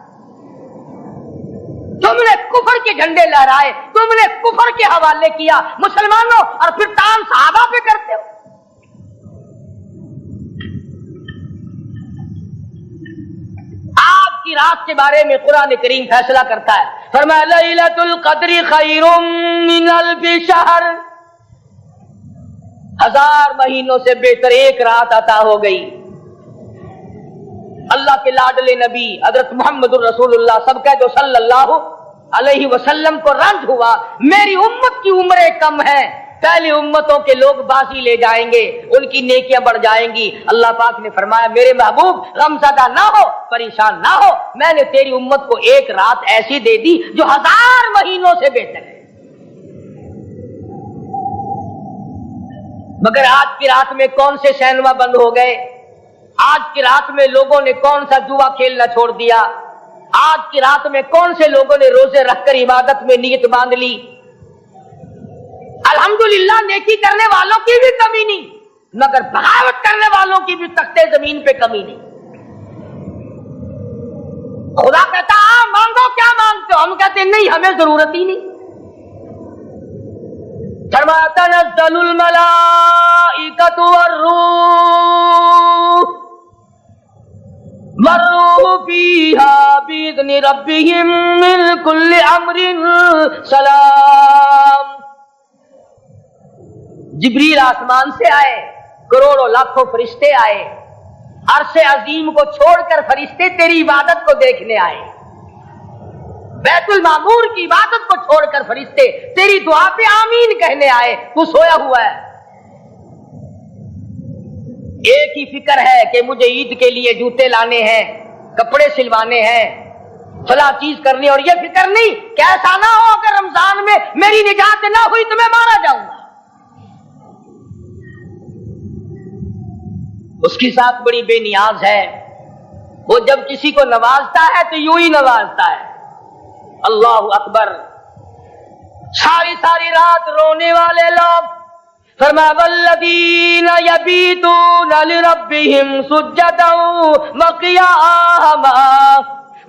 تم نے کفر کے جھنڈے لہرائے، تم نے کفر کے حوالے کیا مسلمانوں، اور پھر تان صحابہ پہ کرتے ہو۔ آج کی رات کے بارے میں قرآن کریم فیصلہ کرتا ہے، فرمایا لیلۃ القدر خیر من الف شہر، 1000 مہینوں سے بہتر ایک رات عطا ہو گئی۔ اللہ کے لاڈلے نبی حضرت محمد الرسول اللہ سب کہہ دو صلی اللہ علیہ وسلم کو رنج ہوا، میری امت کی عمریں کم ہیں، پہلی امتوں کے لوگ بازی لے جائیں گے، ان کی نیکیاں بڑھ جائیں گی۔ اللہ پاک نے فرمایا میرے محبوب غمزدہ نہ ہو، پریشان نہ ہو، میں نے تیری امت کو ایک رات ایسی دے دی جو 1000 مہینوں سے بہتر ہے۔ مگر آج کی رات میں کون سے سینما بند ہو گئے، آج کی رات میں لوگوں نے کون سا جوا کھیلنا چھوڑ دیا، آج کی رات میں کون سے لوگوں نے روزے رکھ کر عبادت میں نیت باندھ لی۔ الحمدللہ نیکی کرنے والوں کی بھی کمی نہیں، مگر بغاوت کرنے والوں کی بھی تختے زمین پہ کمی نہیں۔ خدا کہتا مانگو کیا مانگتے ہو؟ ہم کہتے ہیں نہیں ہمیں ضرورت ہی نہیں. فرمایا تنزل الملائکۃ والروح فیہا بإذن ربہم من کل امر سلام. جبریل آسمان سے آئے، کروڑوں لاکھوں فرشتے آئے، عرش عظیم کو چھوڑ کر فرشتے تیری عبادت کو دیکھنے آئے، بیت المعمور کی عبادت کو چھوڑ کر فرشتے تیری دعا پہ آمین کہنے آئے. تو سویا ہوا ہے، ایک ہی فکر ہے کہ مجھے عید کے لیے جوتے لانے ہیں، کپڑے سلوانے ہیں، فلاں چیز کرنی، اور یہ فکر نہیں کہ ایسا نہ ہو اگر رمضان میں میری نجات نہ ہوئی تو میں مارا جاؤں گا. اس کی ذات بڑی بے نیاز ہے، وہ جب کسی کو نوازتا ہے تو یوں ہی نوازتا ہے. اللہ اکبر. ساری ساری رات رونے والے لوگ، فرمایا والذین یبیتون لربہم سجدا وقیاما،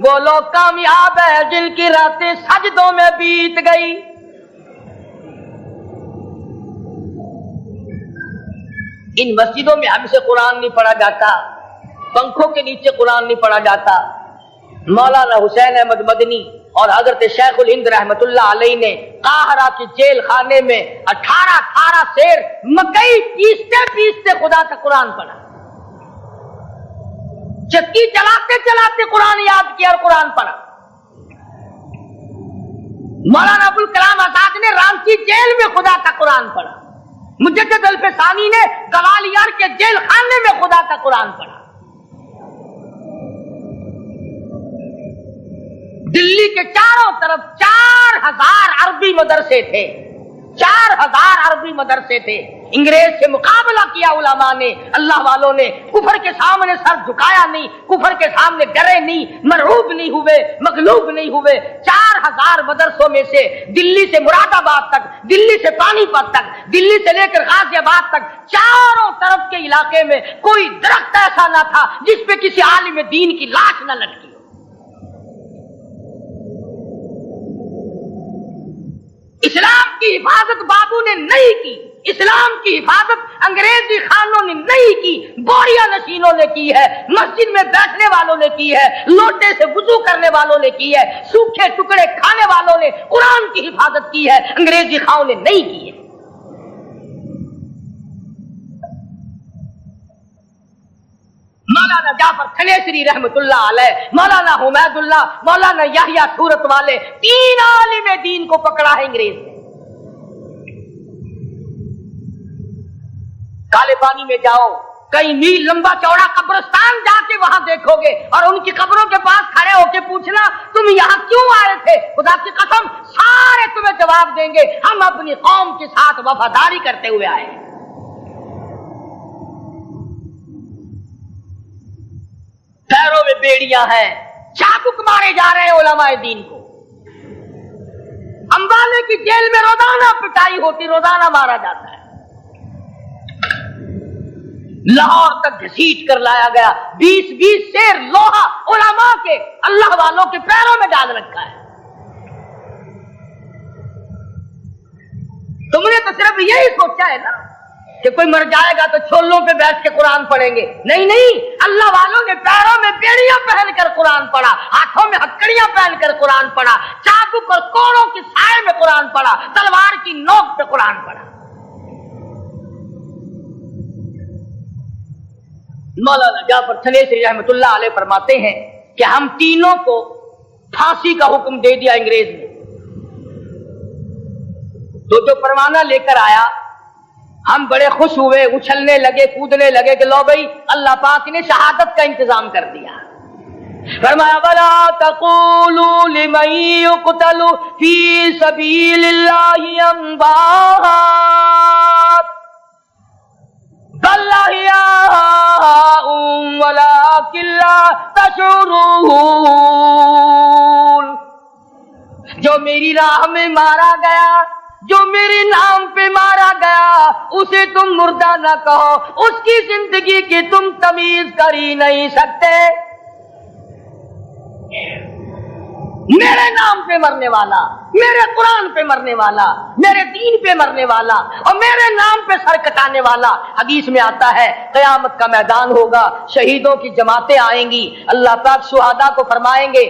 وہ لوگ کامیاب ہیں جن کی راتیں سجدوں میں بیت گئی. ان مسجدوں میں ہم سے قرآن نہیں پڑھا جاتا، پنکھوں کے نیچے قرآن نہیں پڑھا جاتا. مولانا حسین احمد مدنی اور حضرت شیخ الہند رحمت اللہ علیہ نے قاہرہ کے جیل خانے میں 18 سیر مکئی پیستے پیستے خدا کا قرآن پڑھا. چکی چلاتے چلاتے قرآن یاد کیا اور قرآن پڑھا. مولانا ابوالکلام آزاد نے رانچی جیل میں خدا کا قرآن پڑھا. مجدد الفسانی نے گوالیار کے جیل خانے میں خدا کا قرآن پڑھا. دلی کے چاروں طرف 4000 عربی مدرسے تھے، 4000 عربی مدرسے تھے. انگریز سے مقابلہ کیا علماء نے، اللہ والوں نے. کفر کے سامنے سر جھکایا نہیں، کفر کے سامنے ڈرے نہیں، مرعوب نہیں ہوئے، مغلوب نہیں ہوئے. 4000 مدرسوں میں سے دلی سے مراد آباد تک، دلی سے پانی پت تک، دلی سے لے کر غازی آباد تک، چاروں طرف کے علاقے میں کوئی درخت ایسا نہ تھا جس پہ کسی عالم دین کی لاش نہ لٹکی. اسلام کی حفاظت بابو نے نہیں کی، اسلام کی حفاظت انگریزی خانوں نے نہیں کی، بوریا نشینوں نے کی ہے، مسجد میں بیٹھنے والوں نے کی ہے، لوٹے سے وضو کرنے والوں نے کی ہے، سوکھے ٹکڑے کھانے والوں نے قرآن کی حفاظت کی ہے، انگریزی خانوں نے نہیں کی ہے. مولانا جعفر کھلیسری رحمت اللہ علیہ، مولانا حمید اللہ، مولانا یحییٰ صورت والے، 3 عالم دین کو پکڑا ہے انگریز نے. کالے پانی میں جاؤ، کئی میل لمبا چوڑا قبرستان جا کے وہاں دیکھو گے اور ان کی قبروں کے پاس کھڑے ہو کے پوچھنا تم یہاں کیوں آئے تھے، خدا کی قسم سارے تمہیں جواب دیں گے ہم اپنی قوم کے ساتھ وفاداری کرتے ہوئے آئے. پیروں میں بیڑیاں ہیں، چابک مارے جا رہے ہیں علماء دین کو. امبالے کی جیل میں روزانہ پٹائی ہوتی، روزانہ مارا جاتا ہے. لاہور تک گھسیٹ کر لایا گیا، 20 سیر لوہا علماء کے، اللہ والوں کے پیروں میں ڈال رکھا ہے. تم نے تو صرف یہی سوچا ہے نا کہ کوئی مر جائے گا تو چھولوں پہ بیٹھ کے قرآن پڑھیں گے. نہیں نہیں، اللہ والوں نے پیروں میں بیڑیاں پہن کر قرآن پڑھا، ہاتھوں میں ہتکڑیاں پہن کر قرآن پڑھا، چابک اور کوڑوں کی سائے میں قرآن پڑھا، تلوار کی نوک پہ قرآن پڑھا. مولانا جعفر کھلیسری رحمت اللہ علیہ فرماتے ہیں کہ ہم تینوں کو پھانسی کا حکم دے دیا انگریز نے. تو جو پروانہ لے کر آیا ہم بڑے خوش ہوئے، اچھلنے لگے، کودنے لگے کہ لو بھائی اللہ پاک نے شہادت کا انتظام کر دیا. فرمایا وَلَا تَقُولُوا لِمَن يُقْتَلُ فِي سَبِيلِ اللَّهِ أَمْوَاتٌ بَلْ أَحْيَاءٌ وَلَٰكِن لَّا تَشْعُرُونَ. جو میری راہ میں مارا گیا، جو میرے نام پہ مارا گیا، اسے تم مردہ نہ کہو، اس کی زندگی کی تم تمیز کر ہی نہیں سکتے. میرے نام پہ مرنے والا، میرے قرآن پہ مرنے والا، میرے دین پہ مرنے والا اور میرے نام پہ سر کٹانے والا. حدیث میں آتا ہے قیامت کا میدان ہوگا، شہیدوں کی جماعتیں آئیں گی، اللہ پاک شہداء کو فرمائیں گے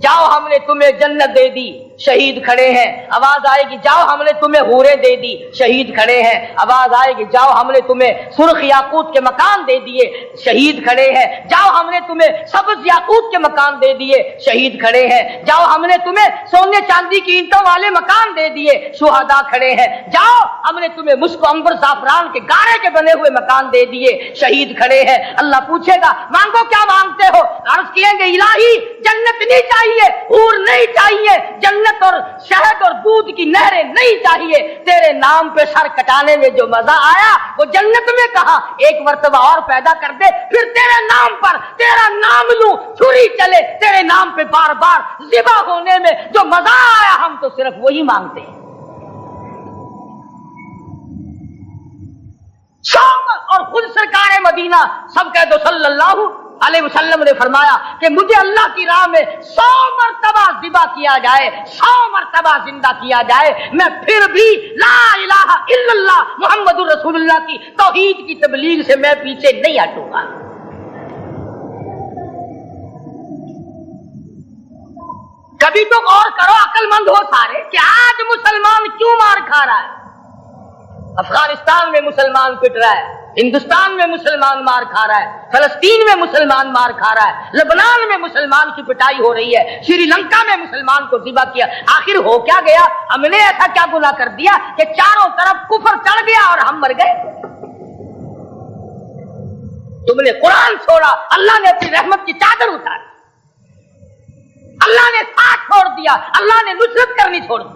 جاؤ ہم نے تمہیں جنت دے دی، شہید کھڑے ہیں. آواز آئے گی جاؤ ہم نے تمہیں حوریں دے دی، شہید کھڑے ہیں. آواز آئے گی جاؤ ہم نے تمہیں سرخ یاقوت کے مکان دے دیے، شہید کھڑے ہیں. جاؤ ہم نے تمہیں سبز یاقوت کے مکان دے دیے، شہید کھڑے ہیں. جاؤ ہم نے تمہیں سونے چاندی کی اینٹوں والے مکان دے دیے، شہداء کھڑے ہیں. جاؤ ہم نے تمہیں مشک و عنبر زعفران کے گارے کے بنے ہوئے مکان دے دیے، شہید کھڑے ہیں. اللہ پوچھے گا مانگو کیا مانگتے ہو؟ عرض کیے گے الہی جنت نہیں چاہیے، حور نہیں چاہیے، جنت اور شہد اور دودھ کی نہریں نہیں چاہیے. تیرے نام پہ سر کٹانے میں جو مزہ آیا وہ جنت میں کہا. ایک مرتبہ اور پیدا کر دے، پھر تیرے نام پر تیرا نام لوں، چھری چلے تیرے نام پہ بار بار ذبح ہونے میں جو مزہ آیا ہم تو صرف وہی مانگتے ہیں. اور خود سرکار مدینہ سب کہہ دو صلی اللہ علیہ وسلم نے فرمایا کہ مجھے اللہ کی راہ میں 100 مرتبہ ذبح کیا جائے، 100 مرتبہ زندہ کیا جائے، میں پھر بھی لا الہ الا اللہ محمد رسول اللہ کی توحید کی تبلیغ سے میں پیچھے نہیں ہٹوں گا. کبھی تو غور کرو عقل مند ہو سارے کہ آج مسلمان کیوں مار کھا رہا ہے. افغانستان میں مسلمان پٹ رہا ہے، ہندوستان میں مسلمان مار کھا رہا ہے، فلسطین میں مسلمان مار کھا رہا ہے، لبنان میں مسلمان کی پٹائی ہو رہی ہے، سری لنکا میں مسلمان کو ذبح کیا. آخر ہو کیا گیا؟ ہم نے ایسا کیا گناہ کر دیا کہ چاروں طرف کفر چڑھ گیا اور ہم مر گئے؟ تم نے قرآن چھوڑا، اللہ نے اپنی رحمت کی چادر اتاری، اللہ نے ساتھ چھوڑ دیا، اللہ نے نصرت کرنی چھوڑ دی.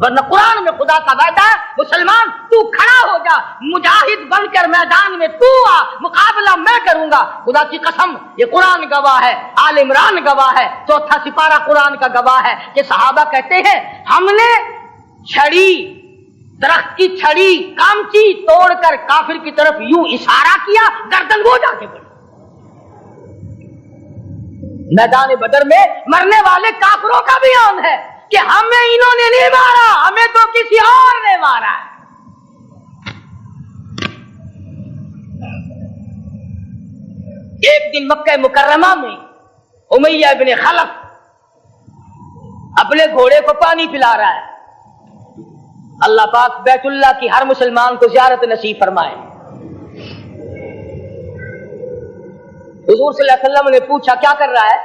ورنہ قرآن میں خدا کا وعدہ ہے مسلمان تو کھڑا ہو جا، مجاہد بن کر میدان میں تو آ، مقابلہ میں کروں گا. خدا کی قسم یہ قرآن گواہ ہے، آل عمران گواہ ہے، 4واں سپارہ قرآن کا گواہ ہے کہ صحابہ کہتے ہیں ہم نے چھڑی، درخت کی چھڑی کامچی توڑ کر کافر کی طرف یوں اشارہ کیا، گردن وہ جا کے پڑی. میدان بدر میں مرنے والے کافروں کا بیان ہے کہ ہمیں انہوں نے نہیں مارا، ہمیں تو کسی اور نے مارا ہے. ایک دن مکہ مکرمہ میں امیہ ابن خلف اپنے گھوڑے کو پانی پلا رہا ہے. اللہ پاک بیت اللہ کی ہر مسلمان کو زیارت نصیب فرمائے. حضور صلی اللہ علیہ وسلم نے پوچھا کیا کر رہا ہے؟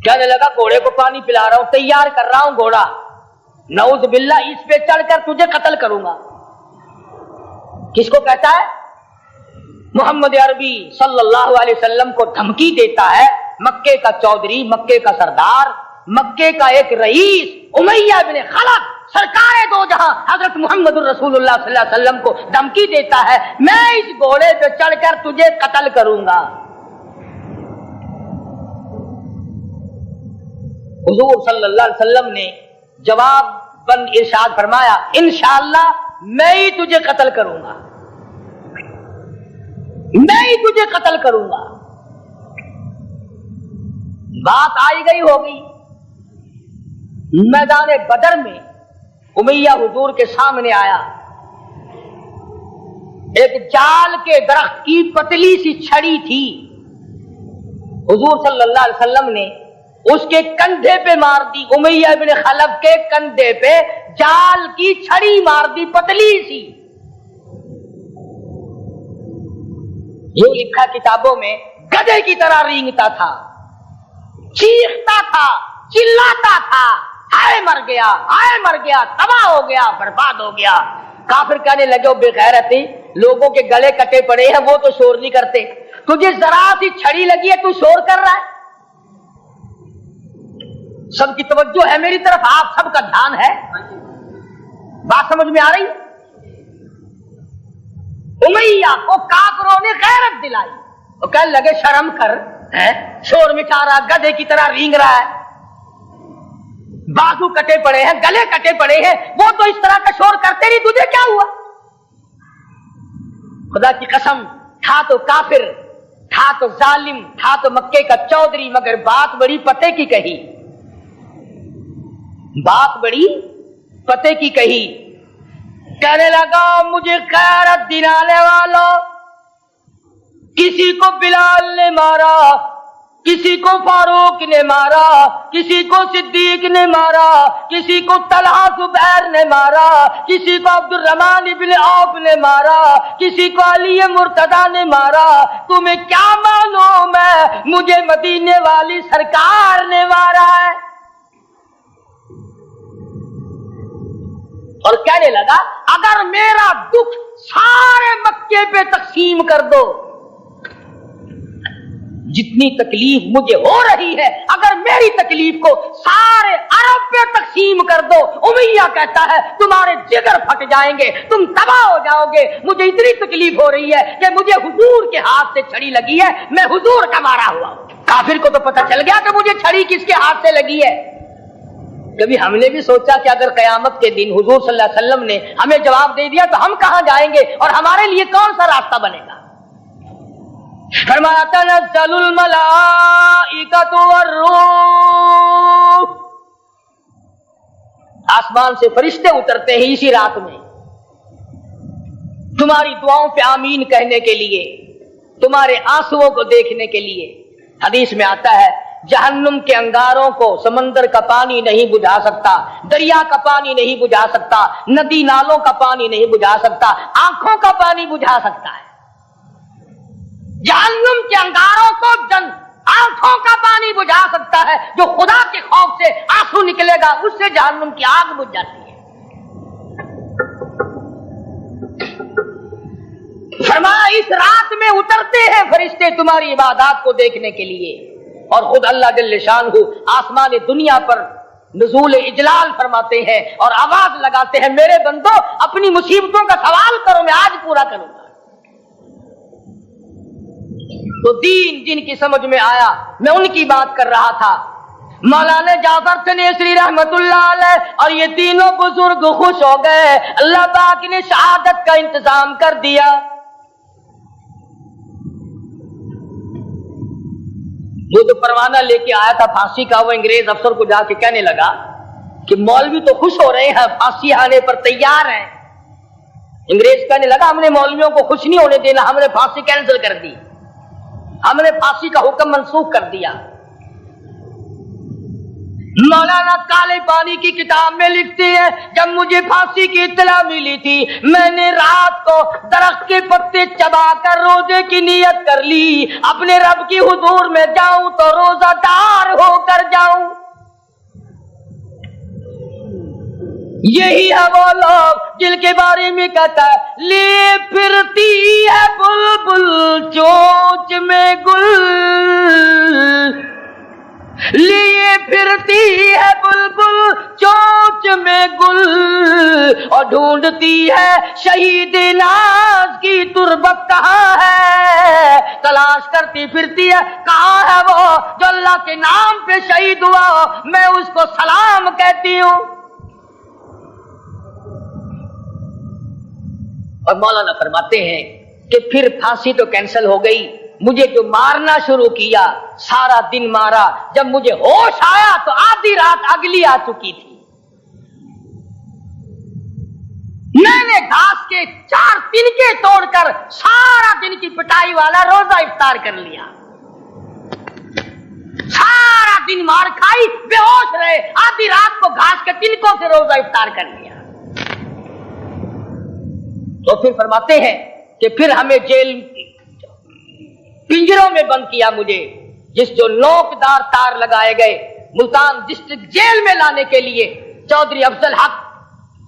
کہنے لگا گھوڑے کو پانی پلا رہا ہوں، تیار کر رہا ہوں گھوڑا، نعوذ باللہ اس پہ چڑھ کر تجھے قتل کروں گا. کس کو کہتا ہے؟ محمد عربی صلی اللہ علیہ وسلم کو دھمکی دیتا ہے. مکے کا چودھری، مکے کا سردار، مکے کا ایک رئیس امیہ بن خلف سرکار دو جہاں حضرت محمد الرسول اللہ صلی اللہ علیہ وسلم کو دھمکی دیتا ہے میں اس گھوڑے پہ چڑھ کر تجھے قتل کروں گا. حضور صلی اللہ علیہ وسلم نے جواب بند ارشاد فرمایا انشاءاللہ میں ہی تجھے قتل کروں گا، میں ہی تجھے قتل کروں گا. بات آئی گئی ہو گئی. میدان بدر میں امیہ حضور کے سامنے آیا، ایک جال کے درخت کی پتلی سی چھڑی تھی. حضور صلی اللہ علیہ وسلم نے اس کے کندھے پہ مار دی، امیہ بن خلف کے کندھے پہ جال کی چھڑی مار دی پتلی سی. یہ لکھا کتابوں میں گدھے کی طرح رینگتا تھا، چیختا تھا، چلاتا تھا، ہائے مر گیا، ہائے مر گیا، تباہ ہو گیا، برباد ہو گیا. کافر کہنے لگے بے غیرتی، لوگوں کے گلے کٹے پڑے ہیں وہ تو شور نہیں کرتے، تجھے ذرا سی چھڑی لگی ہے تو شور کر رہا ہے. سب کی توجہ ہے میری طرف، آپ سب کا دھیان ہے، بات سمجھ میں آ رہی؟ امیہ کو کافروں نے غیرت دلائی، وہ کہنے لگے شرم کر، شور مٹا رہا، گدھے کی طرح رینگ رہا ہے، بازو کٹے پڑے ہیں، گلے کٹے پڑے ہیں، وہ تو اس طرح کا شور کرتے نہیں، تجھے کیا ہوا؟ خدا کی قسم تھا تو کافر، تھا تھا تو ظالم، تھا تو مکے کا چودھری، مگر بات بڑی پتے کی کہی، بات بڑی پتے کی کہی. کہنے لگا مجھے غیرت دلانے والوں، کسی کو بلال نے مارا، کسی کو فاروق نے مارا، کسی کو صدیق نے مارا، کسی کو طلحہ زبیر نے مارا، کسی کو عبد الرحمن ابن عوف نے مارا، کسی کو علی مرتضی نے مارا. تمہیں کیا معلوم ہے مجھے مدینے والی سرکار نے مارا ہے؟ اور کہنے لگا اگر میرا دکھ سارے مکے پہ تقسیم کر دو، جتنی تکلیف مجھے ہو رہی ہے اگر میری تکلیف کو سارے عرب پہ تقسیم کر دو، امیہ کہتا ہے تمہارے جگر پھٹ جائیں گے، تم تباہ ہو جاؤ گے. مجھے اتنی تکلیف ہو رہی ہے کہ مجھے حضور کے ہاتھ سے چھڑی لگی ہے، میں حضور کا مارا ہوا ہوں. کافر کو تو پتہ چل گیا کہ مجھے چھڑی کس کے ہاتھ سے لگی ہے. کبھی ہم نے بھی سوچا کہ اگر قیامت کے دن حضور صلی اللہ علیہ وسلم نے ہمیں جواب دے دیا تو ہم کہاں جائیں گے اور ہمارے لیے کون سا راستہ بنے گا؟ فرمایا تنزل الملائکۃ والروح، آسمان سے فرشتے اترتے ہیں اسی رات میں تمہاری دعاؤں پہ آمین کہنے کے لیے، تمہارے آنسوؤں کو دیکھنے کے لیے. حدیث میں آتا ہے جہنم کے انگاروں کو سمندر کا پانی نہیں بجھا سکتا، دریا کا پانی نہیں بجھا سکتا، ندی نالوں کا پانی نہیں بجھا سکتا، آنکھوں کا پانی بجھا سکتا ہے. جہنم کے انگاروں کو آنکھوں کا پانی بجھا سکتا ہے. جو خدا کے خوف سے آنسو نکلے گا اس سے جہنم کی آگ بجھ جاتی ہے. فرمایا اس رات میں اترتے ہیں فرشتے تمہاری عبادات کو دیکھنے کے لیے، اور خود اللہ جل شانہ آسمان دنیا پر نزول اجلال فرماتے ہیں اور آواز لگاتے ہیں میرے بندو اپنی مصیبتوں کا سوال کرو، میں آج پورا کروں گا. تو دین جن کی سمجھ میں آیا میں ان کی بات کر رہا تھا. مولانا جعفر تنیسری رحمت اللہ علیہ اور یہ تینوں بزرگ خوش ہو گئے، اللہ پاک نے شہادت کا انتظام کر دیا. وہ تو پروانہ لے کے آیا تھا پھانسی کا، وہ انگریز افسر کو جا کے کہنے لگا کہ مولوی تو خوش ہو رہے ہیں، پھانسی آنے پر تیار ہیں. انگریز کہنے لگا ہم نے مولویوں کو خوش نہیں ہونے دینا، ہم نے پھانسی کینسل کر دی، ہم نے پھانسی کا حکم منسوخ کر دیا. مولانا کالے پانی کی کتاب میں لکھتے ہیں جب مجھے پھانسی کی اطلاع ملی تھی میں نے رات کو درخت کے پتے چبا کر روزے کی نیت کر لی، اپنے رب کی حضور میں جاؤں تو روزہ دار ہو کر جاؤں. یہی ہے وہ لوگ جن کے بارے میں کہتا ہے لے پھرتی ہے بلبل چونچ میں گل، لیے پھرتی ہے بلبل چونچ میں گل، اور ڈھونڈتی ہے شہید ناز کی تربت کہاں ہے، تلاش کرتی پھرتی ہے کہاں ہے وہ جو اللہ کے نام پہ شہید ہوا، میں اس کو سلام کہتی ہوں. اور مولانا فرماتے ہیں کہ پھر پھانسی تو کینسل ہو گئی، مجھے جو مارنا شروع کیا سارا دن مارا، جب مجھے ہوش آیا تو آدھی رات اگلی آ چکی تھی. میں نے گھاس کے 4 تنکے توڑ کر سارا دن کی پٹائی والا روزہ افطار کر لیا. سارا دن مار کھائی، بے ہوش رہے، آدھی رات کو گھاس کے تنکوں سے روزہ افطار کر لیا. تو پھر فرماتے ہیں کہ پھر ہمیں جیل پنجروں میں بند کیا، مجھے جس جو نوکدار تار لگائے گئے ملتان ڈسٹرکٹ جیل میں لانے کے لیے. چودھری افضل حق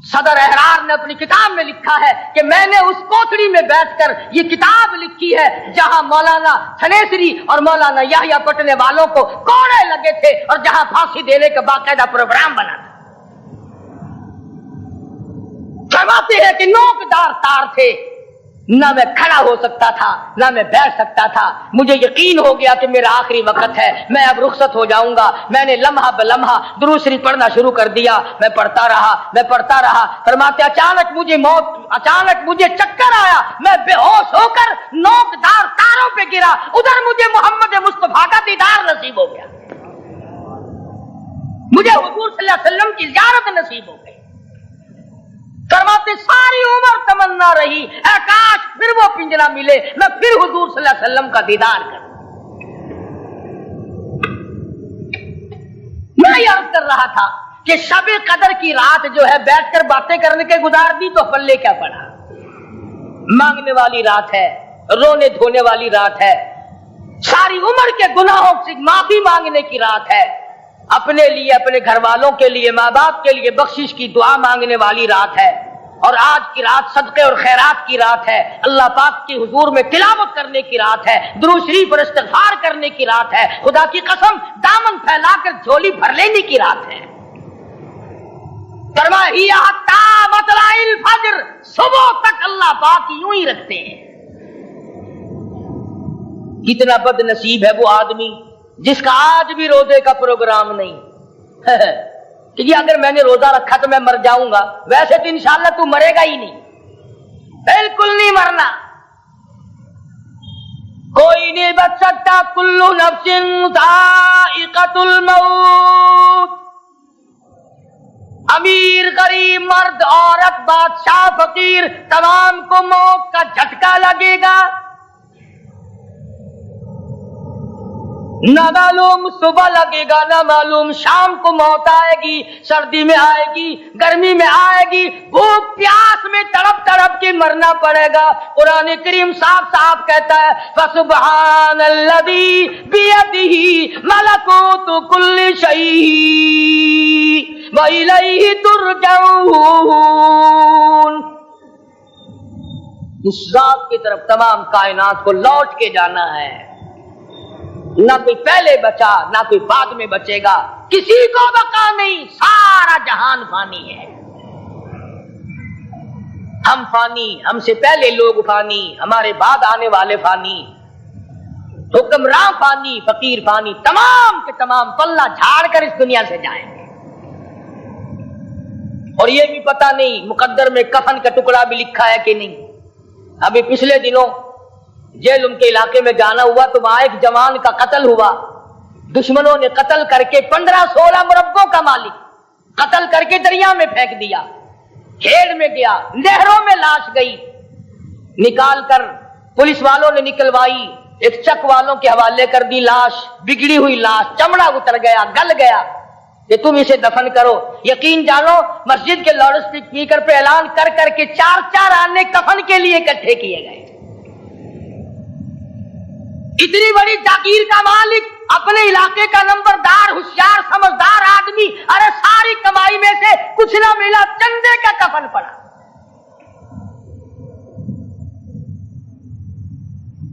صدر احرار نے اپنی کتاب میں لکھا ہے کہ میں نے اس کوٹڑی میں بیٹھ کر یہ کتاب لکھی ہے جہاں مولانا تھنیسری اور مولانا یحییٰ پٹنے والوں کو کوڑے لگے تھے اور جہاں پھانسی دینے کا باقاعدہ پروگرام بنا تھا. فرماتے ہیں کہ نوکدار تار تھے نہ میں کھڑا ہو سکتا تھا نہ میں بیٹھ سکتا تھا. مجھے یقین ہو گیا کہ میرا آخری وقت ہے, میں اب رخصت ہو جاؤں گا. میں نے لمحہ بلمحہ درود شریف پڑھنا شروع کر دیا. میں پڑھتا رہا. فرماتے اچانک مجھے چکر آیا, میں بے ہوش ہو کر نوکدار تاروں پہ گرا. ادھر مجھے محمد مصطفیٰ کا دیدار نصیب ہو گیا, مجھے حضور صلی اللہ علیہ وسلم کی زیارت نصیب ہو گئی. فرماتے ساری عمر تمنا رہی, اے کاش پھر وہ پنجرا ملے, میں پھر حضور صلی اللہ علیہ وسلم کا دیدار کروں. میں یہ عرض کر رہا تھا کہ شب قدر کی رات جو ہے بیٹھ کر باتیں کرنے کے گزار دی تو پلے کیا پڑا. مانگنے والی رات ہے, رونے دھونے والی رات ہے, ساری عمر کے گناہوں سے معافی مانگنے کی رات ہے, اپنے لیے, اپنے گھر والوں کے لیے, ماں باپ کے لیے بخشش کی دعا مانگنے والی رات ہے. اور آج کی رات صدقے اور خیرات کی رات ہے, اللہ پاک کی حضور میں تلاوت کرنے کی رات ہے, درود شریف اور استغفار کرنے کی رات ہے. خدا کی قسم دامن پھیلا کر جھولی بھر لینے کی رات ہے. فرمایا حتی مطلع الفجر, صبح تک اللہ پاک یوں ہی رکھتے ہیں. کتنا بد نصیب ہے وہ آدمی جس کا آج بھی روزے کا پروگرام نہیں. کہ جی اگر میں نے روزہ رکھا تو میں مر جاؤں گا. ویسے تو انشاءاللہ تو مرے گا ہی نہیں, بالکل نہیں مرنا. کوئی نہیں بچ سکتا. کل نفس ذائقۃ الموت. امیر غریب مرد عورت بادشاہ فقیر تمام کو موت کا جھٹکا لگے گا. نہ معلوم صبح لگے گا, نہ معلوم شام کو موت آئے گی, سردی میں آئے گی, گرمی میں آئے گی, بھوک پیاس میں تڑپ تڑپ کے مرنا پڑے گا. قرآن کریم صاف صاف کہتا ہے فسبحان الذی بیدہ ملکوت کل شیء وإلیہ ترجعون. اس ذات کی طرف تمام کائنات کو لوٹ کے جانا ہے. نہ کوئی پہلے بچا نہ کوئی بعد میں بچے گا, کسی کو بقا نہیں, سارا جہان فانی ہے. ہم فانی, ہم سے پہلے لوگ فانی, ہمارے بعد آنے والے فانی, حکمراں فانی, فقیر فانی, تمام کے تمام پلہ جھاڑ کر اس دنیا سے جائیں گے. اور یہ بھی پتہ نہیں مقدر میں کفن کا ٹکڑا بھی لکھا ہے کہ نہیں. ابھی پچھلے دنوں جیلم کے علاقے میں جانا ہوا تو وہاں ایک جوان کا قتل ہوا. دشمنوں نے قتل کر کے 15-16 مربوں کا مالک قتل کر کے دریا میں پھینک دیا. کھیڑ میں گیا, نہروں میں لاش گئی, نکال کر پولیس والوں نے نکلوائی, ایک چک والوں کے حوالے کر دی. لاش بگڑی ہوئی لاش, چمڑا اتر گیا, گل گیا کہ تم اسے دفن کرو. یقین جانو مسجد کے لاؤڈ اسپیکر پہ اعلان کر کر کے 4 آنے کفن کے لیے اکٹھے کیے گئے. اتنی بڑی جاگیر کا مالک, اپنے علاقے کا نمبردار, ہوشیار سمجھدار آدمی, ارے ساری کمائی میں سے کچھ نہ ملا, چندے کا کفن پڑا.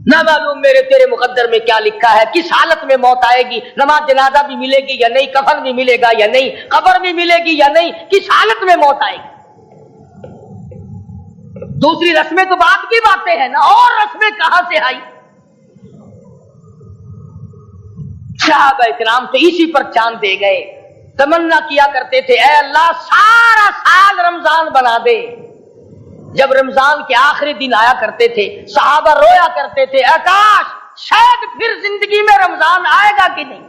نہ معلوم میرے تیرے مقدر میں کیا لکھا ہے, کس حالت میں موت آئے گی, نماز جنازہ بھی ملے گی یا نہیں, کفن بھی ملے گا یا نہیں, قبر بھی ملے گی یا نہیں, کس حالت میں موت آئے گی. دوسری رسمیں تو بعد کی باتیں ہیں نا, اور رسمیں کہاں سے آئی. صحابہ کرام تو اسی پر چاند دے گئے. تمنا کیا کرتے تھے اے اللہ سارا سال رمضان بنا دے. جب رمضان کے آخری دن آیا کرتے تھے صحابہ رویا کرتے تھے, اے کاش شاید پھر زندگی میں رمضان آئے گا کہ نہیں.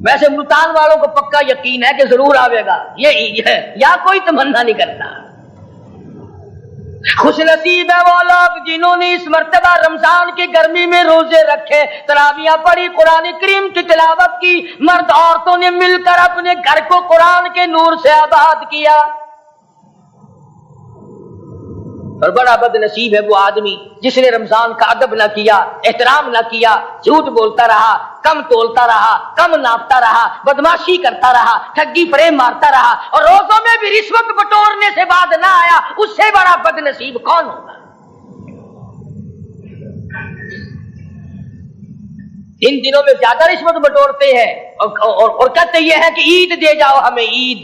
ویسے ملتان والوں کو پکا یقین ہے کہ ضرور آئے گا, یہ ہے یا کوئی تمنا نہیں کرتا. خوش نصیب ہے وہ لوگ جنہوں نے اس مرتبہ رمضان کی گرمی میں روزے رکھے, تراویحاں پڑھی, قرآن کریم کی تلاوت کی, مرد عورتوں نے مل کر اپنے گھر کو قرآن کے نور سے آباد کیا. اور بڑا بد نصیب ہے وہ آدمی جس نے رمضان کا ادب نہ کیا, احترام نہ کیا, جھوٹ بولتا رہا, کم تولتا رہا, کم ناپتا رہا, بدماشی کرتا رہا, ٹھگی فریب مارتا رہا, اور روزوں میں بھی رشوت بٹورنے سے بعد نہ آیا. اس سے بڑا بد نصیب کون ہوگا. ان دنوں میں زیادہ رشوت بٹورتے ہیں اور کہتے یہ ہے کہ عید دے جاؤ ہمیں, عید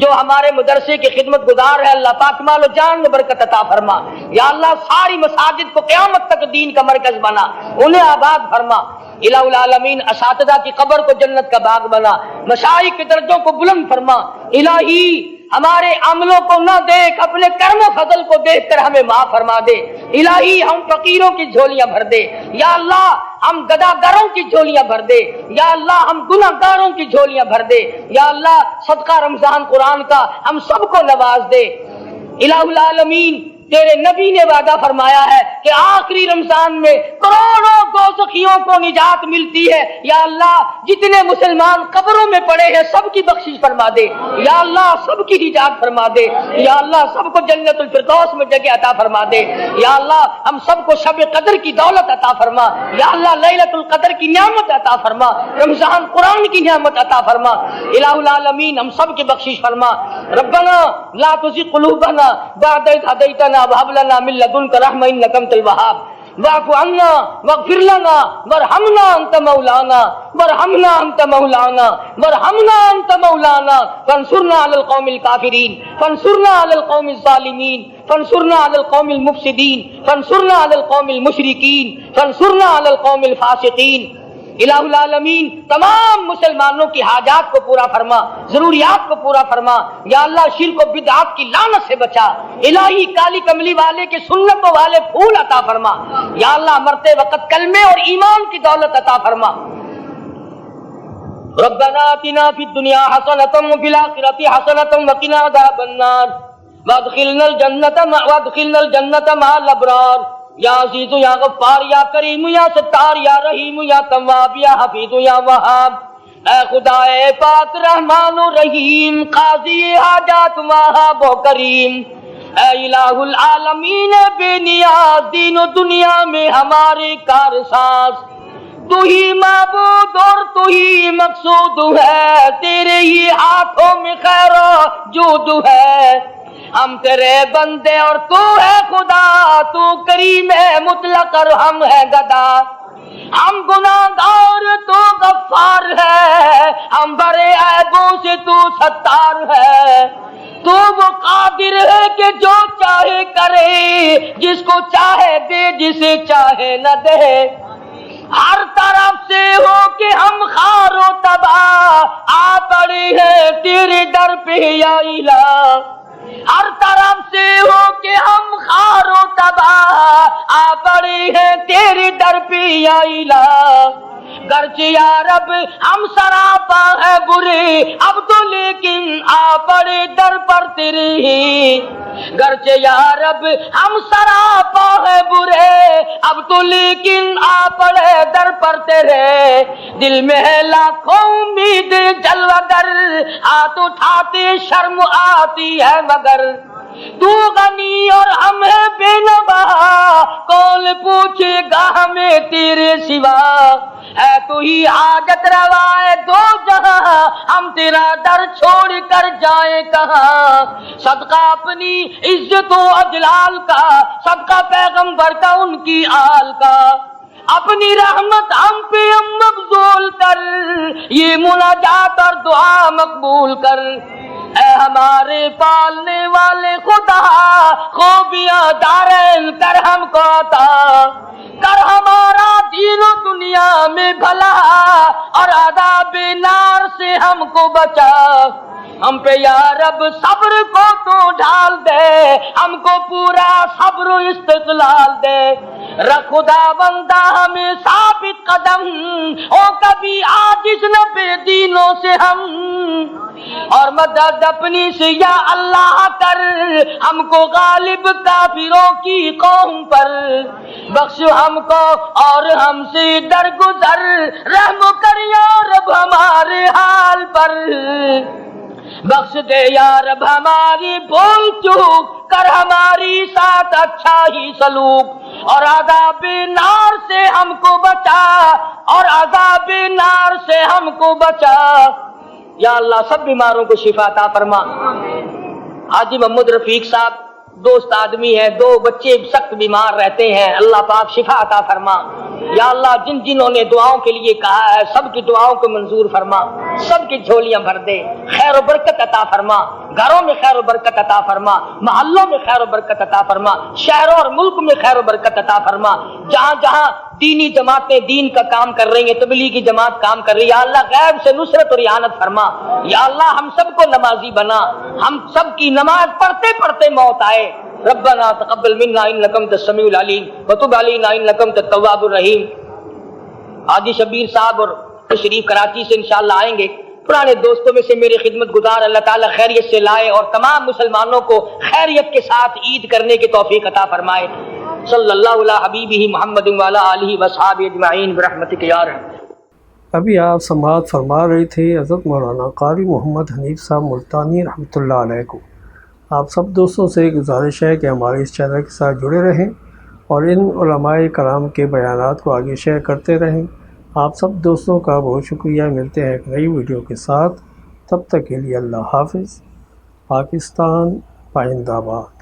جو ہمارے مدرسے کے خدمت گزار ہے اللہ پاک مال و جان میں برکت عطا فرما. یا اللہ ساری مساجد کو قیامت تک دین کا مرکز بنا, انہیں آباد فرما. الہ العالمین اساتذہ کی قبر کو جنت کا باغ بنا, مشائخ کے درجوں کو بلند فرما. الہی ہمارے عملوں کو نہ دیکھ, اپنے کرم و فضل کو دیکھ کر ہمیں معاف فرما دے. الہی ہم فقیروں کی جھولیاں بھر دے. یا اللہ ہم گداگروں کی جھولیاں بھر دے. یا اللہ ہم گناہگاروں کی جھولیاں بھر دے. یا اللہ صدقہ رمضان قرآن کا ہم سب کو نواز دے. الہ العالمین تیرے نبی نے وعدہ فرمایا ہے کہ آخری رمضان میں کروڑوں دوزخیوں کو نجات ملتی ہے. یا اللہ جتنے مسلمان قبروں میں پڑے ہیں سب کی بخشش فرما دے. یا اللہ سب کی نجات فرما دے. یا اللہ سب کو جنت الفردوس میں جگہ عطا فرما دے. یا اللہ ہم سب کو شب قدر کی دولت عطا فرما. یا اللہ لیلۃ القدر کی نعمت عطا فرما, رمضان قرآن کی نعمت عطا فرما. الہ العالمین ہم سب کی بخشش فرما. ربنا لا تزغ قلوبنا بعد إذ هديتنا وهب لنا من لدنك رحمة إنك أنت الوهاب. واعف عنا واغفر لنا وارحمنا أنت مولانا وارحمنا أنت مولانا وارحمنا أنت مولانا فانصرنا على القوم الكافرين فانصرنا على القوم الظالمين فانصرنا على القوم المفسدين فانصرنا على القوم المشركين فانصرنا على القوم الفاسقين. الہ العالمین تمام مسلمانوں کی حاجات کو پورا فرما, ضروریات کو پورا فرما. یا اللہ شرک و بدعات کی لعنت سے بچا. الہی کالی کملی والے کے سنتوں والے پھول عطا فرما. یا اللہ مرتے وقت کلمے اور ایمان کی دولت عطا فرما. ربنا آتنا فی الدنیا حسنۃ وفی الآخرۃ حسنۃ وقنا عذاب النار وادخلنا الجنۃ مع الابرار. یا عزیز یا غفار یا کریم یا ستار یا رحیم یا تواب یا حفیظ یا وہاب. اے خدا اے پاک رحمان و رحیم قاضی حاجات وہاب و کریم. اے الہ العالمین بے نیاز دین و دنیا میں ہمارے کارساز. تو ہی معبود اور تو ہی مقصود ہے, تیرے ہی ہاتھوں میں خیر و جود ہے. ہم تیرے بندے اور تو ہے خدا, تو کریم ہے مطلق اور ہم ہے گدا. ہم گناہگار تو غفار ہے, ہم بڑے عیبوں سے تو ستار ہے. تو وہ قادر ہے کہ جو چاہے کرے, جس کو چاہے دے جسے چاہے نہ دے. ہر طرف سے ہو کہ ہم خار و تباہ آ پڑے ہیں تیرے در پہ یا الہ. ہر طرف سے ہو کہ ہم خار و تباہ آ پڑے ہیں تیرے در پہ یا الہ. گرچہ یا رب ہم سراپا ہے برے اب تو لیکن آ پڑے در پر تیرے ہی. گرچہ یا رب ہم سراپا ہے برے اب تو لیکن آ پڑے در پر تیرے. دل میں ہے لاکھوں امید جلوہ گر, ہاتھ اٹھاتے شرم آتی ہے مگر. تو غنی اور ہم ہے بے نوا, کون پوچھے گا ہمیں تیرے سوا. ہے تو ہی حاجت روا ہے دو جہاں, ہم تیرا در چھوڑ کر جائیں کہاں. صدقہ اپنی عزت و اجلال کا, صدقہ پیغمبر کا ان کی آل کا. اپنی رحمت ہم پہ مبذول کر, یہ مناجات اور دعا مقبول کر. اے ہمارے پالنے والے خدا, خوبیاں دارین کر ہم کو عطا. کر ہمارا دین و دنیا میں بھلا, اور عذاب نار سے ہم کو بچا. ہم پہ یا رب صبر کو تو ڈھال دے, ہم کو پورا صبر و استقلال دے. رکھ خدا بندہ ہمیں ثابت قدم, او کبھی عاجز نہ بے دینوں سے ہم. اور مدد اپنی سے یا اللہ کر, ہم کو غالب کافروں کی قوم پر. بخش ہم کو اور ہم سے درگزر, رحم کر یا رب ہمارے حال پر. بخش دے یا رب ہماری بھول چوک, کر ہماری ساتھ اچھا ہی سلوک. اور عذاب نار سے ہم کو بچا, اور عذاب نار سے ہم کو بچا. یا اللہ سب بیماروں کو شفا عطا فرما. حاجی محمد رفیق صاحب دوست آدمی ہے, دو بچے سخت بیمار رہتے ہیں, اللہ پاک شفا عطا فرما. یا اللہ جن جنہوں نے دعاؤں کے لیے کہا ہے سب کی دعاؤں کو منظور فرما. سب کی جھولیاں بھر دے، خیر و برکت عطا فرما، گھروں میں خیر و برکت عطا فرما، محلوں میں خیر و برکت عطا فرما، شہروں اور ملک میں خیر و برکت عطا فرما، جہاں جہاں دینی جماعتیں دین کا کام کر رہی ہیں، تبلیغی جماعت کام کر رہی ہے، یا اللہ غیب سے نصرت اور اعانت فرما، یا اللہ ہم سب کو نمازی بنا، ہم سب کی نماز پڑھتے پڑھتے موت آئے۔ ربنا تقبل منا انک انت السمیع العلیم وتب علینا انک انت التواب الرحیم۔ حاجی شبیر صاحب اور تشریف کراچی سے انشاءاللہ آئیں گے، پرانے دوستوں میں سے میرے خدمت گزار، اللہ تعالیٰ خیریت سے لائے اور تمام مسلمانوں کو خیریت کے ساتھ عید کرنے کی توفیق عطا فرمائے۔ صلی اللہ علی حبیبہ محمد وعلی آلہ وصحبہ اجمعین برحمتک یا ارحم۔ ابھی آپ سماعت فرما رہے تھے حضرت مولانا قاری محمد حنیف صاحب ملتانی رحمۃ اللہ علیہ کو۔ آپ سب دوستوں سے گزارش ہے کہ ہمارے اس چینل کے ساتھ جڑے رہیں اور ان علماء کرام کے بیانات کو آگے شیئر کرتے رہیں۔ آپ سب دوستوں کا بہت شکریہ۔ ملتے ہیں ایک نئی ویڈیو کے ساتھ، تب تک کے لیے اللہ حافظ۔ پاکستان زندہ باد۔